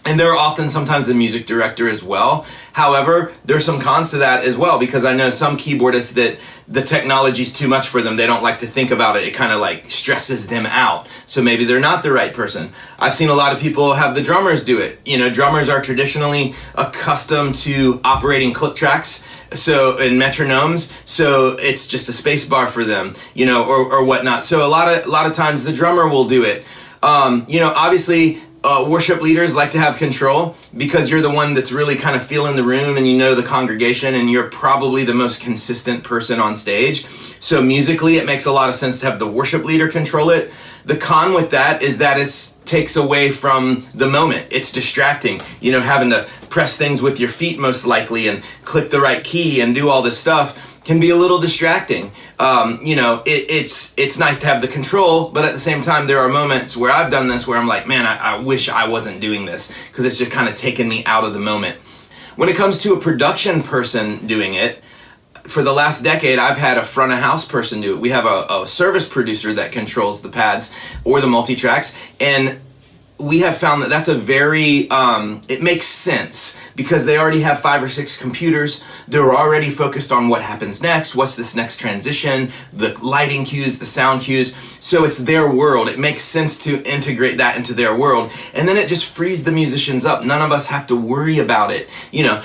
And they're often sometimes the music director as well. However, there's some cons to that as well, because I know some keyboardists that the technology's too much for them. They don't like to think about it. It kind of like stresses them out. So maybe they're not the right person. I've seen a lot of people have the drummers do it. Drummers are traditionally accustomed to operating click tracks, so in metronomes, so it's just a space bar for them, or whatnot. So a lot of times the drummer will do it. Obviously, worship leaders like to have control, because you're the one that's really kind of feeling the room, and the congregation, and you're probably the most consistent person on stage. So musically, it makes a lot of sense to have the worship leader control it. The con with that is that it takes away from the moment. It's distracting, having to press things with your feet most likely, and click the right key and do all this stuff can be a little distracting. It's nice to have the control, but at the same time, there are moments where I've done this where I'm like, man, I wish I wasn't doing this, because it's just kind of taken me out of the moment. When it comes to a production person doing it, for the last decade, I've had a front of house person do it. We have a service producer that controls the pads or the MultiTracks, and we have found that that's a very, it makes sense, because they already have 5 or 6 computers. They're already focused on what happens next, what's this next transition, the lighting cues, the sound cues. So it's their world. It makes sense to integrate that into their world. And then it just frees the musicians up. None of us have to worry about it.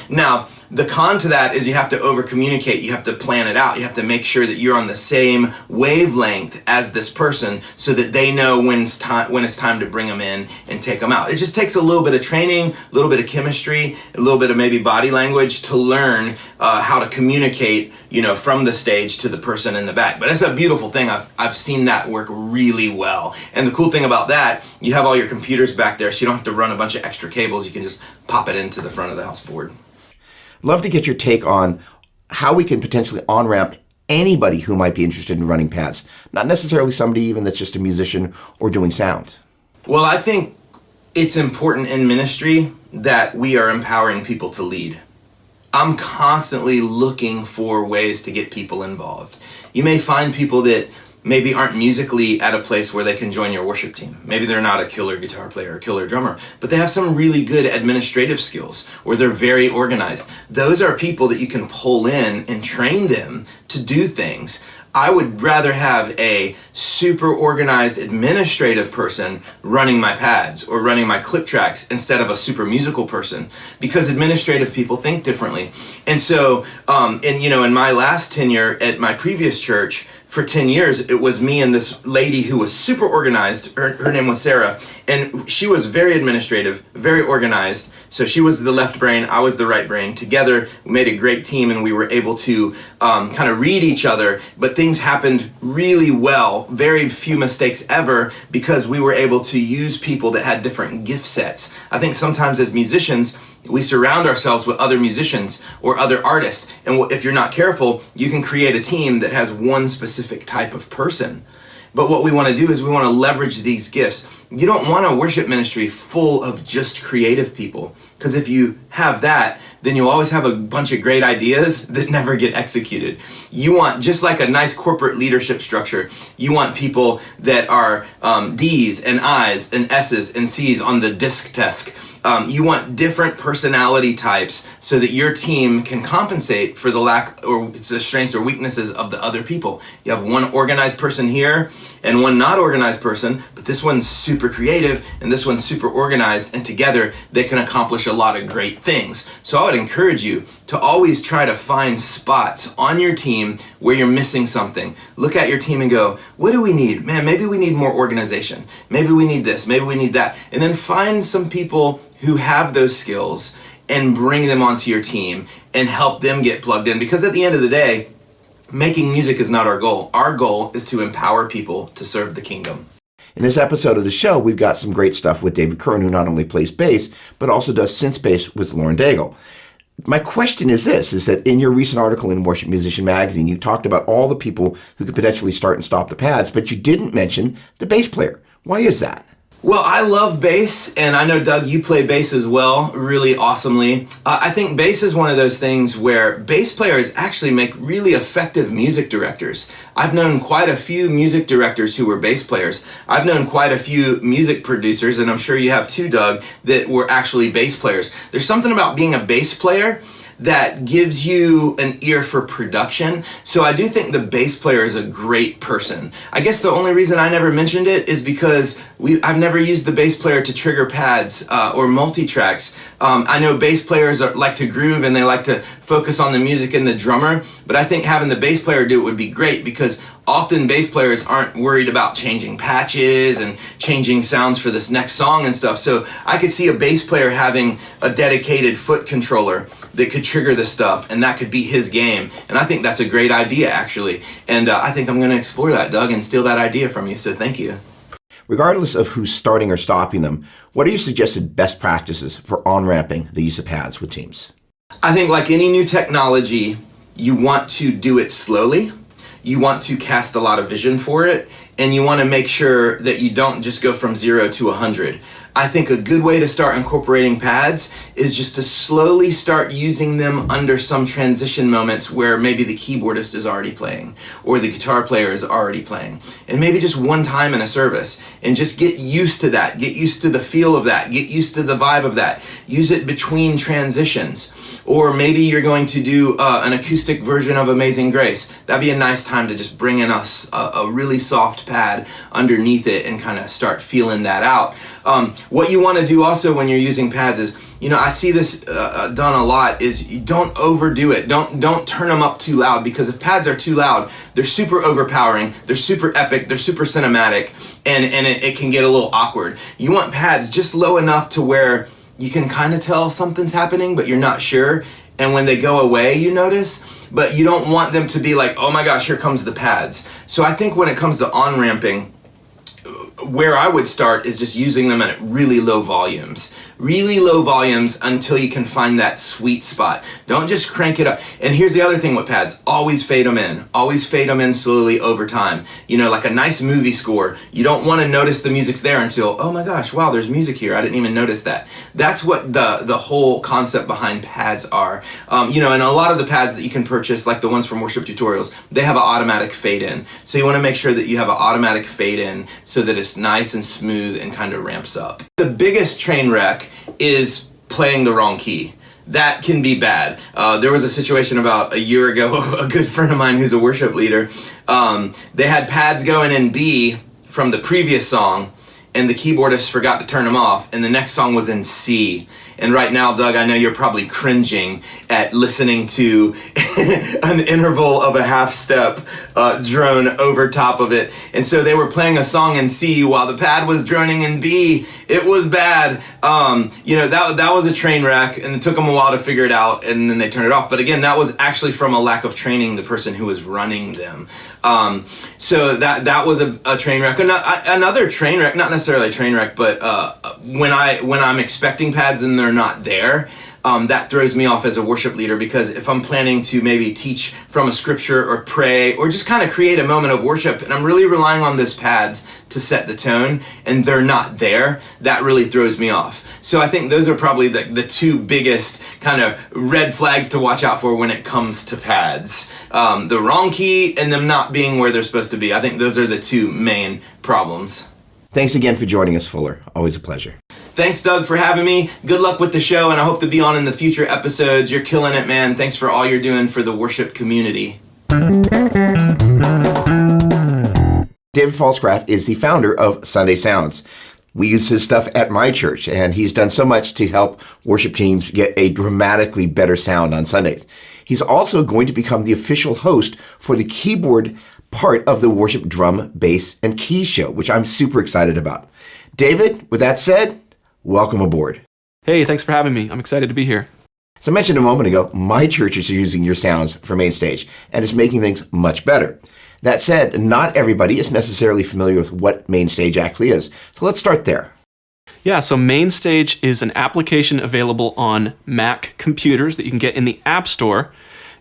Now, the con to that is you have to over communicate. You have to plan it out. You have to make sure that you're on the same wavelength as this person, so that they know when it's time to bring them in and take them out. It just takes a little bit of training, a little bit of chemistry, a little bit of maybe body language to learn how to communicate, from the stage to the person in the back. But it's a beautiful thing. I've seen that work really well. And the cool thing about that, you have all your computers back there, so you don't have to run a bunch of extra cables. You can just pop it into the front of the house board. Love to get your take on how we can potentially on-ramp anybody who might be interested in running pads, not necessarily somebody even that's just a musician or doing sound. Well, I think it's important in ministry that we are empowering people to lead. I'm constantly looking for ways to get people involved. You may find people that maybe aren't musically at a place where they can join your worship team. Maybe they're not a killer guitar player or killer drummer, but they have some really good administrative skills, or they're very organized. Those are people that you can pull in and train them to do things. I would rather have a super organized administrative person running my pads or running my click tracks instead of a super musical person, because administrative people think differently. And so, in my last tenure at my previous church, for 10 years, it was me and this lady who was super organized. Her name was Sarah, and she was very administrative, very organized. So she was the left brain, I was the right brain. Together, we made a great team, and we were able to kind of read each other, but things happened really well, very few mistakes ever, because we were able to use people that had different gift sets. I think sometimes as musicians, we surround ourselves with other musicians or other artists, and if you're not careful, you can create a team that has one specific type of person. But what we want to do is we want to leverage these gifts. You don't want a worship ministry full of just creative people, because if you have that, then you'll always have a bunch of great ideas that never get executed. You want, just like a nice corporate leadership structure, you want people that are D's and I's and S's and C's on the disc desk. You want different personality types so that your team can compensate for the lack or the strengths or weaknesses of the other people. You have one organized person here and one not organized person, but this one's super creative and this one's super organized, and together they can accomplish a lot of great things. So I would encourage you to always try to find spots on your team where you're missing something. Look at your team and go, what do we need? Man, maybe we need more organization. Maybe we need this, maybe we need that. And then find some people who have those skills and bring them onto your team and help them get plugged in. Because at the end of the day, making music is not our goal. Our goal is to empower people to serve the kingdom. In this episode of the show, we've got some great stuff with David Curran, who not only plays bass, but also does synth bass with Lauren Daigle. My question is this, is that in your recent article in Worship Musician Magazine, you talked about all the people who could potentially start and stop the pads, but you didn't mention the bass player. Why is that? Well, I love bass, and I know, Doug, you play bass as well, really awesomely. I think bass is one of those things where bass players actually make really effective music directors. I've known quite a few music directors who were bass players. I've known quite a few music producers, and I'm sure you have too, Doug, that were actually bass players. There's something about being a bass player that gives you an ear for production. So I do think the bass player is a great person. I guess the only reason I never mentioned it is because I've never used the bass player to trigger pads or MultiTracks. I know bass players like to groove and they like to focus on the music and the drummer, but I think having the bass player do it would be great, because often bass players aren't worried about changing patches and changing sounds for this next song and stuff. So I could see a bass player having a dedicated foot controller that could trigger this stuff, and that could be his game. And I think that's a great idea, actually. And I think I'm going to explore that, Doug, and steal that idea from you. So thank you. Regardless of who's starting or stopping them, what are your suggested best practices for on-ramping the use of pads with teams? I think like any new technology, you want to do it slowly. You want to cast a lot of vision for it, and you want to make sure that you don't just go from 0 to 100. I think a good way to start incorporating pads is just to slowly start using them under some transition moments where maybe the keyboardist is already playing or the guitar player is already playing, and maybe just one time in a service, and just get used to that, get used to the feel of that, get used to the vibe of that. Use it between transitions. Or maybe you're going to do an acoustic version of Amazing Grace. That'd be a nice time to just bring in a really soft pad underneath it and kind of start feeling that out. What you want to do also when you're using pads is, I see this done a lot, is you don't overdo it. Don't turn them up too loud, because if pads are too loud, they're super overpowering, they're super epic, they're super cinematic, and it can get a little awkward. You want pads just low enough to where you can kind of tell something's happening, but you're not sure. And when they go away, you notice, but you don't want them to be like, oh my gosh, here comes the pads. So I think when it comes to on-ramping, where I would start is just using them at really low volumes until you can find that sweet spot. Don't just crank it up. And here's the other thing with pads, always fade them in slowly over time. Like a nice movie score, you don't want to notice the music's there until, oh my gosh, wow, there's music here, I didn't even notice that. That's what the whole concept behind pads are. And a lot of the pads that you can purchase, like the ones from Worship Tutorials, they have an automatic fade in. So you want to make sure that you have an automatic fade in so that it's nice and smooth and kind of ramps up. The biggest train wreck is playing the wrong key. that can be bad. There was a situation about a year ago, a good friend of mine who's a worship leader, they had pads going in B from the previous song, and the keyboardist forgot to turn them off, and the next song was in C. And right now, Doug, I know you're probably cringing at listening to an interval of a half step drone over top of it. And so they were playing a song in C while the pad was droning in B. It was bad. That was a train wreck, and it took them a while to figure it out, and then they turned it off. But again, that was actually from a lack of training the person who was running them. So that was a train wreck. Another train wreck, not necessarily a train wreck, but when I'm expecting pads and they're not there, that throws me off as a worship leader, because if I'm planning to maybe teach from a scripture or pray or just kind of create a moment of worship, and I'm really relying on those pads to set the tone, and they're not there, that really throws me off. So I think those are probably the two biggest kind of red flags to watch out for when it comes to pads. The wrong key and them not being where they're supposed to be. I think those are the two main problems. Thanks again for joining us, Fuller. Always a pleasure. Thanks, Doug, for having me. Good luck with the show, and I hope to be on in the future episodes. You're killing it, man. Thanks for all you're doing for the worship community. David Pfaltzgraff is the founder of Sunday Sounds. We use his stuff at my church, and he's done so much to help worship teams get a dramatically better sound on Sundays. He's also going to become the official host for the keyboard part of the worship drum, bass, and keys show, which I'm super excited about. David, with that said, welcome aboard. Hey, thanks for having me. I'm excited to be here. As I mentioned a moment ago, my church is using your sounds for MainsStage, and it's making things much better. That said, not everybody is necessarily familiar with what MainsStage actually is. So let's start there. Yeah, so MainsStage is an application available on Mac computers that you can get in the App Store.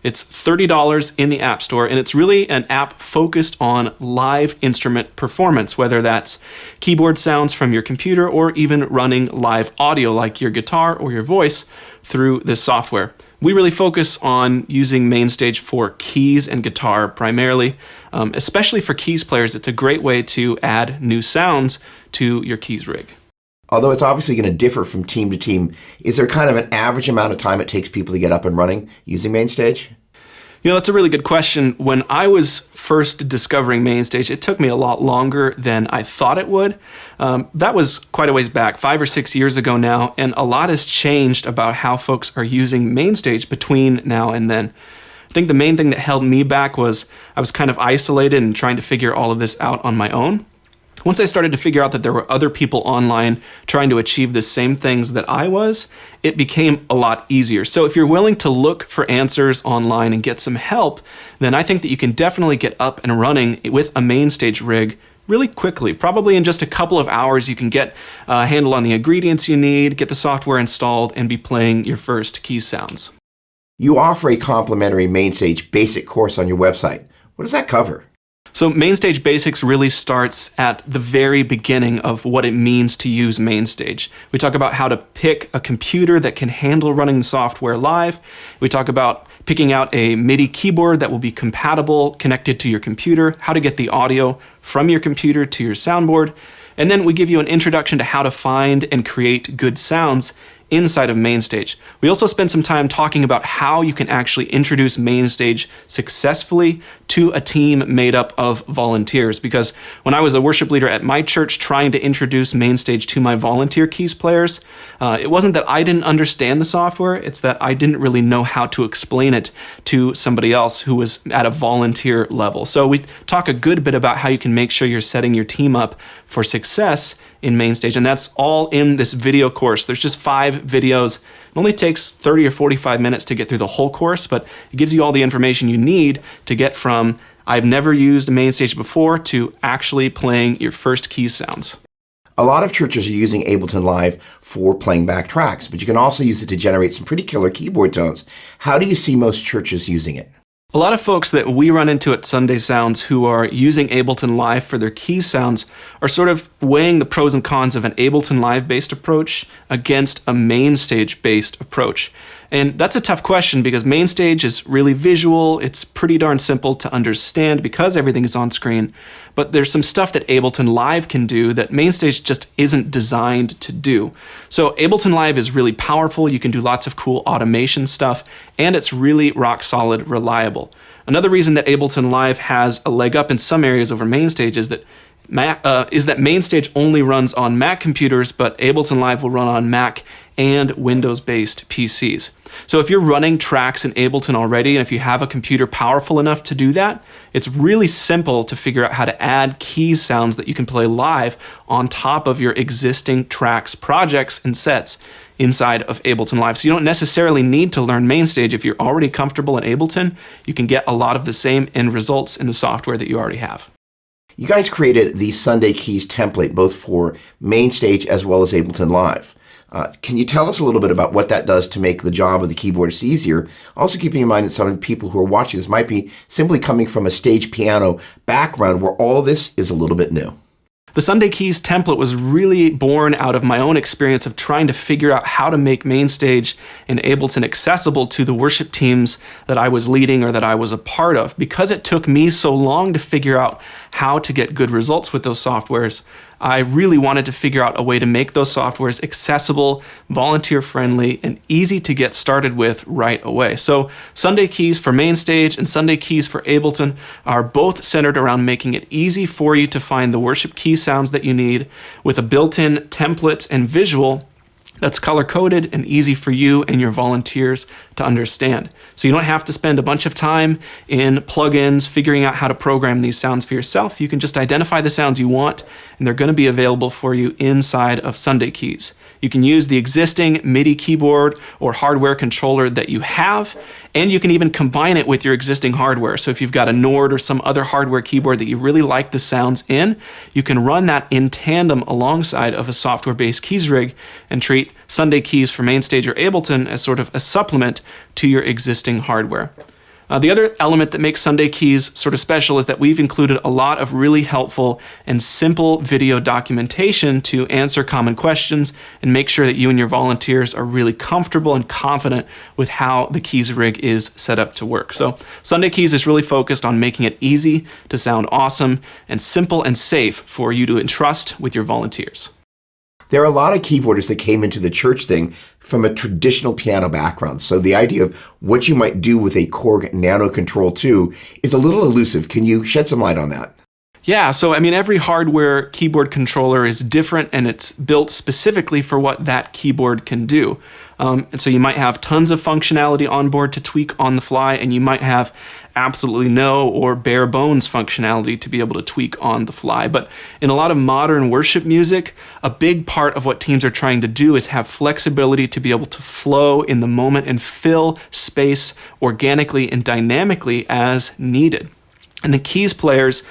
It's $30 in the App Store, and it's really an app focused on live instrument performance, whether that's keyboard sounds from your computer or even running live audio like your guitar or your voice through this software. We really focus on using MainsStage for keys and guitar primarily, especially for keys players. It's a great way to add new sounds to your keys rig. Although it's obviously going to differ from team to team, is there kind of an average amount of time it takes people to get up and running using MainsStage? You know, that's a really good question. When I was first discovering MainsStage, it took me a lot longer than I thought it would. That was quite a ways back, 5 or 6 years ago now, and a lot has changed about how folks are using MainsStage between now and then. I think the main thing that held me back was I was kind of isolated and trying to figure all of this out on my own. Once I started to figure out that there were other people online trying to achieve the same things that I was, it became a lot easier. So if you're willing to look for answers online and get some help, then I think that you can definitely get up and running with a MainsStage rig really quickly. Probably in just a couple of hours, you can get a handle on the ingredients you need, get the software installed, and be playing your first key sounds. You offer a complimentary MainsStage basic course on your website. What does that cover? So MainsStage Basics really starts at the very beginning of what it means to use MainsStage. We talk about how to pick a computer that can handle running the software live. We talk about picking out a MIDI keyboard that will be compatible, connected to your computer, how to get the audio from your computer to your soundboard. And then we give you an introduction to how to find and create good sounds inside of MainsStage. We also spend some time talking about how you can actually introduce MainsStage successfully to a team made up of volunteers. Because when I was a worship leader at my church trying to introduce MainsStage to my volunteer keys players, it wasn't that I didn't understand the software, it's that I didn't really know how to explain it to somebody else who was at a volunteer level. So we talk a good bit about how you can make sure you're setting your team up for success in MainsStage, and that's all in this video course. There's just 5 videos. It only takes 30 or 45 minutes to get through the whole course, but it gives you all the information you need to get from I've never used MainsStage before to actually playing your first key sounds. A lot of churches are using Ableton Live for playing back tracks, but you can also use it to generate some pretty killer keyboard tones. How do you see most churches using it? A lot of folks that we run into at Sunday Sounds who are using Ableton Live for their key sounds are sort of weighing the pros and cons of an Ableton Live-based approach against a MainsStage-based approach. And that's a tough question because MainsStage is really visual. It's pretty darn simple to understand because everything is on screen. But there's some stuff that Ableton Live can do that MainsStage just isn't designed to do. So Ableton Live is really powerful. You can do lots of cool automation stuff, and it's really rock solid reliable. Another reason that Ableton Live has a leg up in some areas over MainsStage is that MainsStage only runs on Mac computers, but Ableton Live will run on Mac and Windows-based PCs. So if you're running tracks in Ableton already, and if you have a computer powerful enough to do that, it's really simple to figure out how to add keys sounds that you can play live on top of your existing tracks, projects, and sets inside of Ableton Live. So you don't necessarily need to learn MainsStage. If you're already comfortable in Ableton, you can get a lot of the same end results in the software that you already have. You guys created the Sunday Keys template, both for MainsStage as well as Ableton Live. Can you tell us a little bit about what that does to make the job of the keyboardist easier? Also keeping in mind that some of the people who are watching this might be simply coming from a stage piano background where all this is a little bit new. The Sunday Keys template was really born out of my own experience of trying to figure out how to make MainsStage and Ableton accessible to the worship teams that I was leading or that I was a part of. Because it took me so long to figure out how to get good results with those softwares, I really wanted to figure out a way to make those softwares accessible, volunteer-friendly, and easy to get started with right away. So Sunday Keys for MainsStage and Sunday Keys for Ableton are both centered around making it easy for you to find the worship key sounds that you need with a built-in template and visual that's color-coded and easy for you and your volunteers to understand. So you don't have to spend a bunch of time in plugins figuring out how to program these sounds for yourself. You can just identify the sounds you want, and they're going to be available for you inside of Sunday Keys. You can use the existing MIDI keyboard or hardware controller that you have, and you can even combine it with your existing hardware. So if you've got a Nord or some other hardware keyboard that you really like the sounds in, you can run that in tandem alongside of a software-based keys rig and treat Sunday Keys for MainsStage or Ableton as sort of a supplement to your existing hardware. The other element that makes Sunday Keys sort of special is that we've included a lot of really helpful and simple video documentation to answer common questions and make sure that you and your volunteers are really comfortable and confident with how the keys rig is set up to work. So Sunday Keys is really focused on making it easy to sound awesome and simple and safe for you to entrust with your volunteers. There are a lot of keyboardists that came into the church thing from a traditional piano background. So the idea of what you might do with a Korg Nano Control 2 is a little elusive. Can you shed some light on that? Yeah, so I mean, every hardware keyboard controller is different and it's built specifically for what that keyboard can do. And so you might have tons of functionality on board to tweak on the fly, and you might have absolutely no or bare bones functionality to be able to tweak on the fly. But in a lot of modern worship music, a big part of what teams are trying to do is have flexibility to be able to flow in the moment and fill space organically and dynamically as needed. And the keys players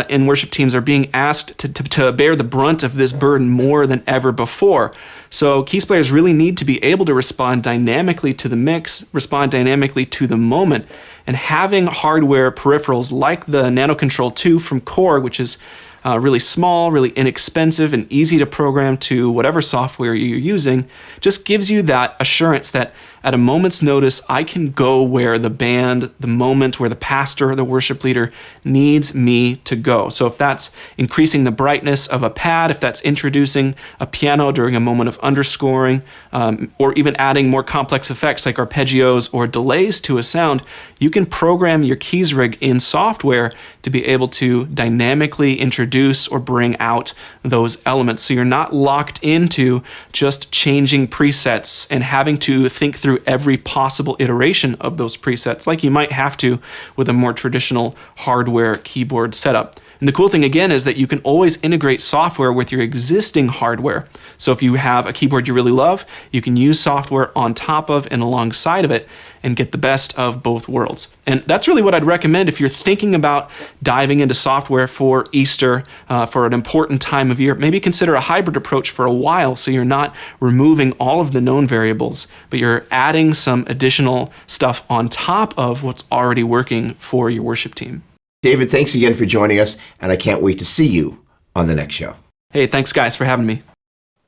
in worship teams are being asked to bear the brunt of this burden more than ever before. So keys players really need to be able to respond dynamically to the mix, respond dynamically to the moment, and having hardware peripherals like the Nano Control 2 from Korg, which is really small, really inexpensive, and easy to program to whatever software you're using, just gives you that assurance that at a moment's notice, I can go where the band, the moment, where the pastor or the worship leader needs me to go. So if that's increasing the brightness of a pad, if that's introducing a piano during a moment of underscoring, or even adding more complex effects like arpeggios or delays to a sound, you can program your keys rig in software to be able to dynamically introduce or bring out those elements. So you're not locked into just changing presets and having to think through every possible iteration of those presets like you might have to with a more traditional hardware keyboard setup. And the cool thing again is that you can always integrate software with your existing hardware. So if you have a keyboard you really love, you can use software on top of and alongside of it and get the best of both worlds. And that's really what I'd recommend if you're thinking about diving into software for Easter, for an important time of year. Maybe consider a hybrid approach for a while so you're not removing all of the known variables, but you're adding some additional stuff on top of what's already working for your worship team. David, thanks again for joining us, and I can't wait to see you on the next show. Hey, thanks guys for having me.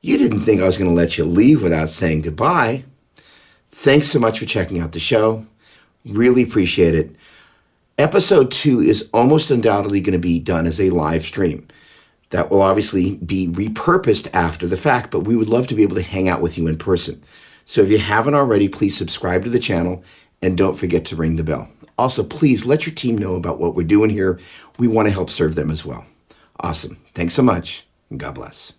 You didn't think I was going to let you leave without saying goodbye. Thanks so much for checking out the show. Really appreciate it. Episode 2 is almost undoubtedly going to be done as a live stream. That will obviously be repurposed after the fact, but we would love to be able to hang out with you in person. So if you haven't already, please subscribe to the channel and don't forget to ring the bell. Also, please let your team know about what we're doing here. We want to help serve them as well. Awesome. Thanks so much, and God bless.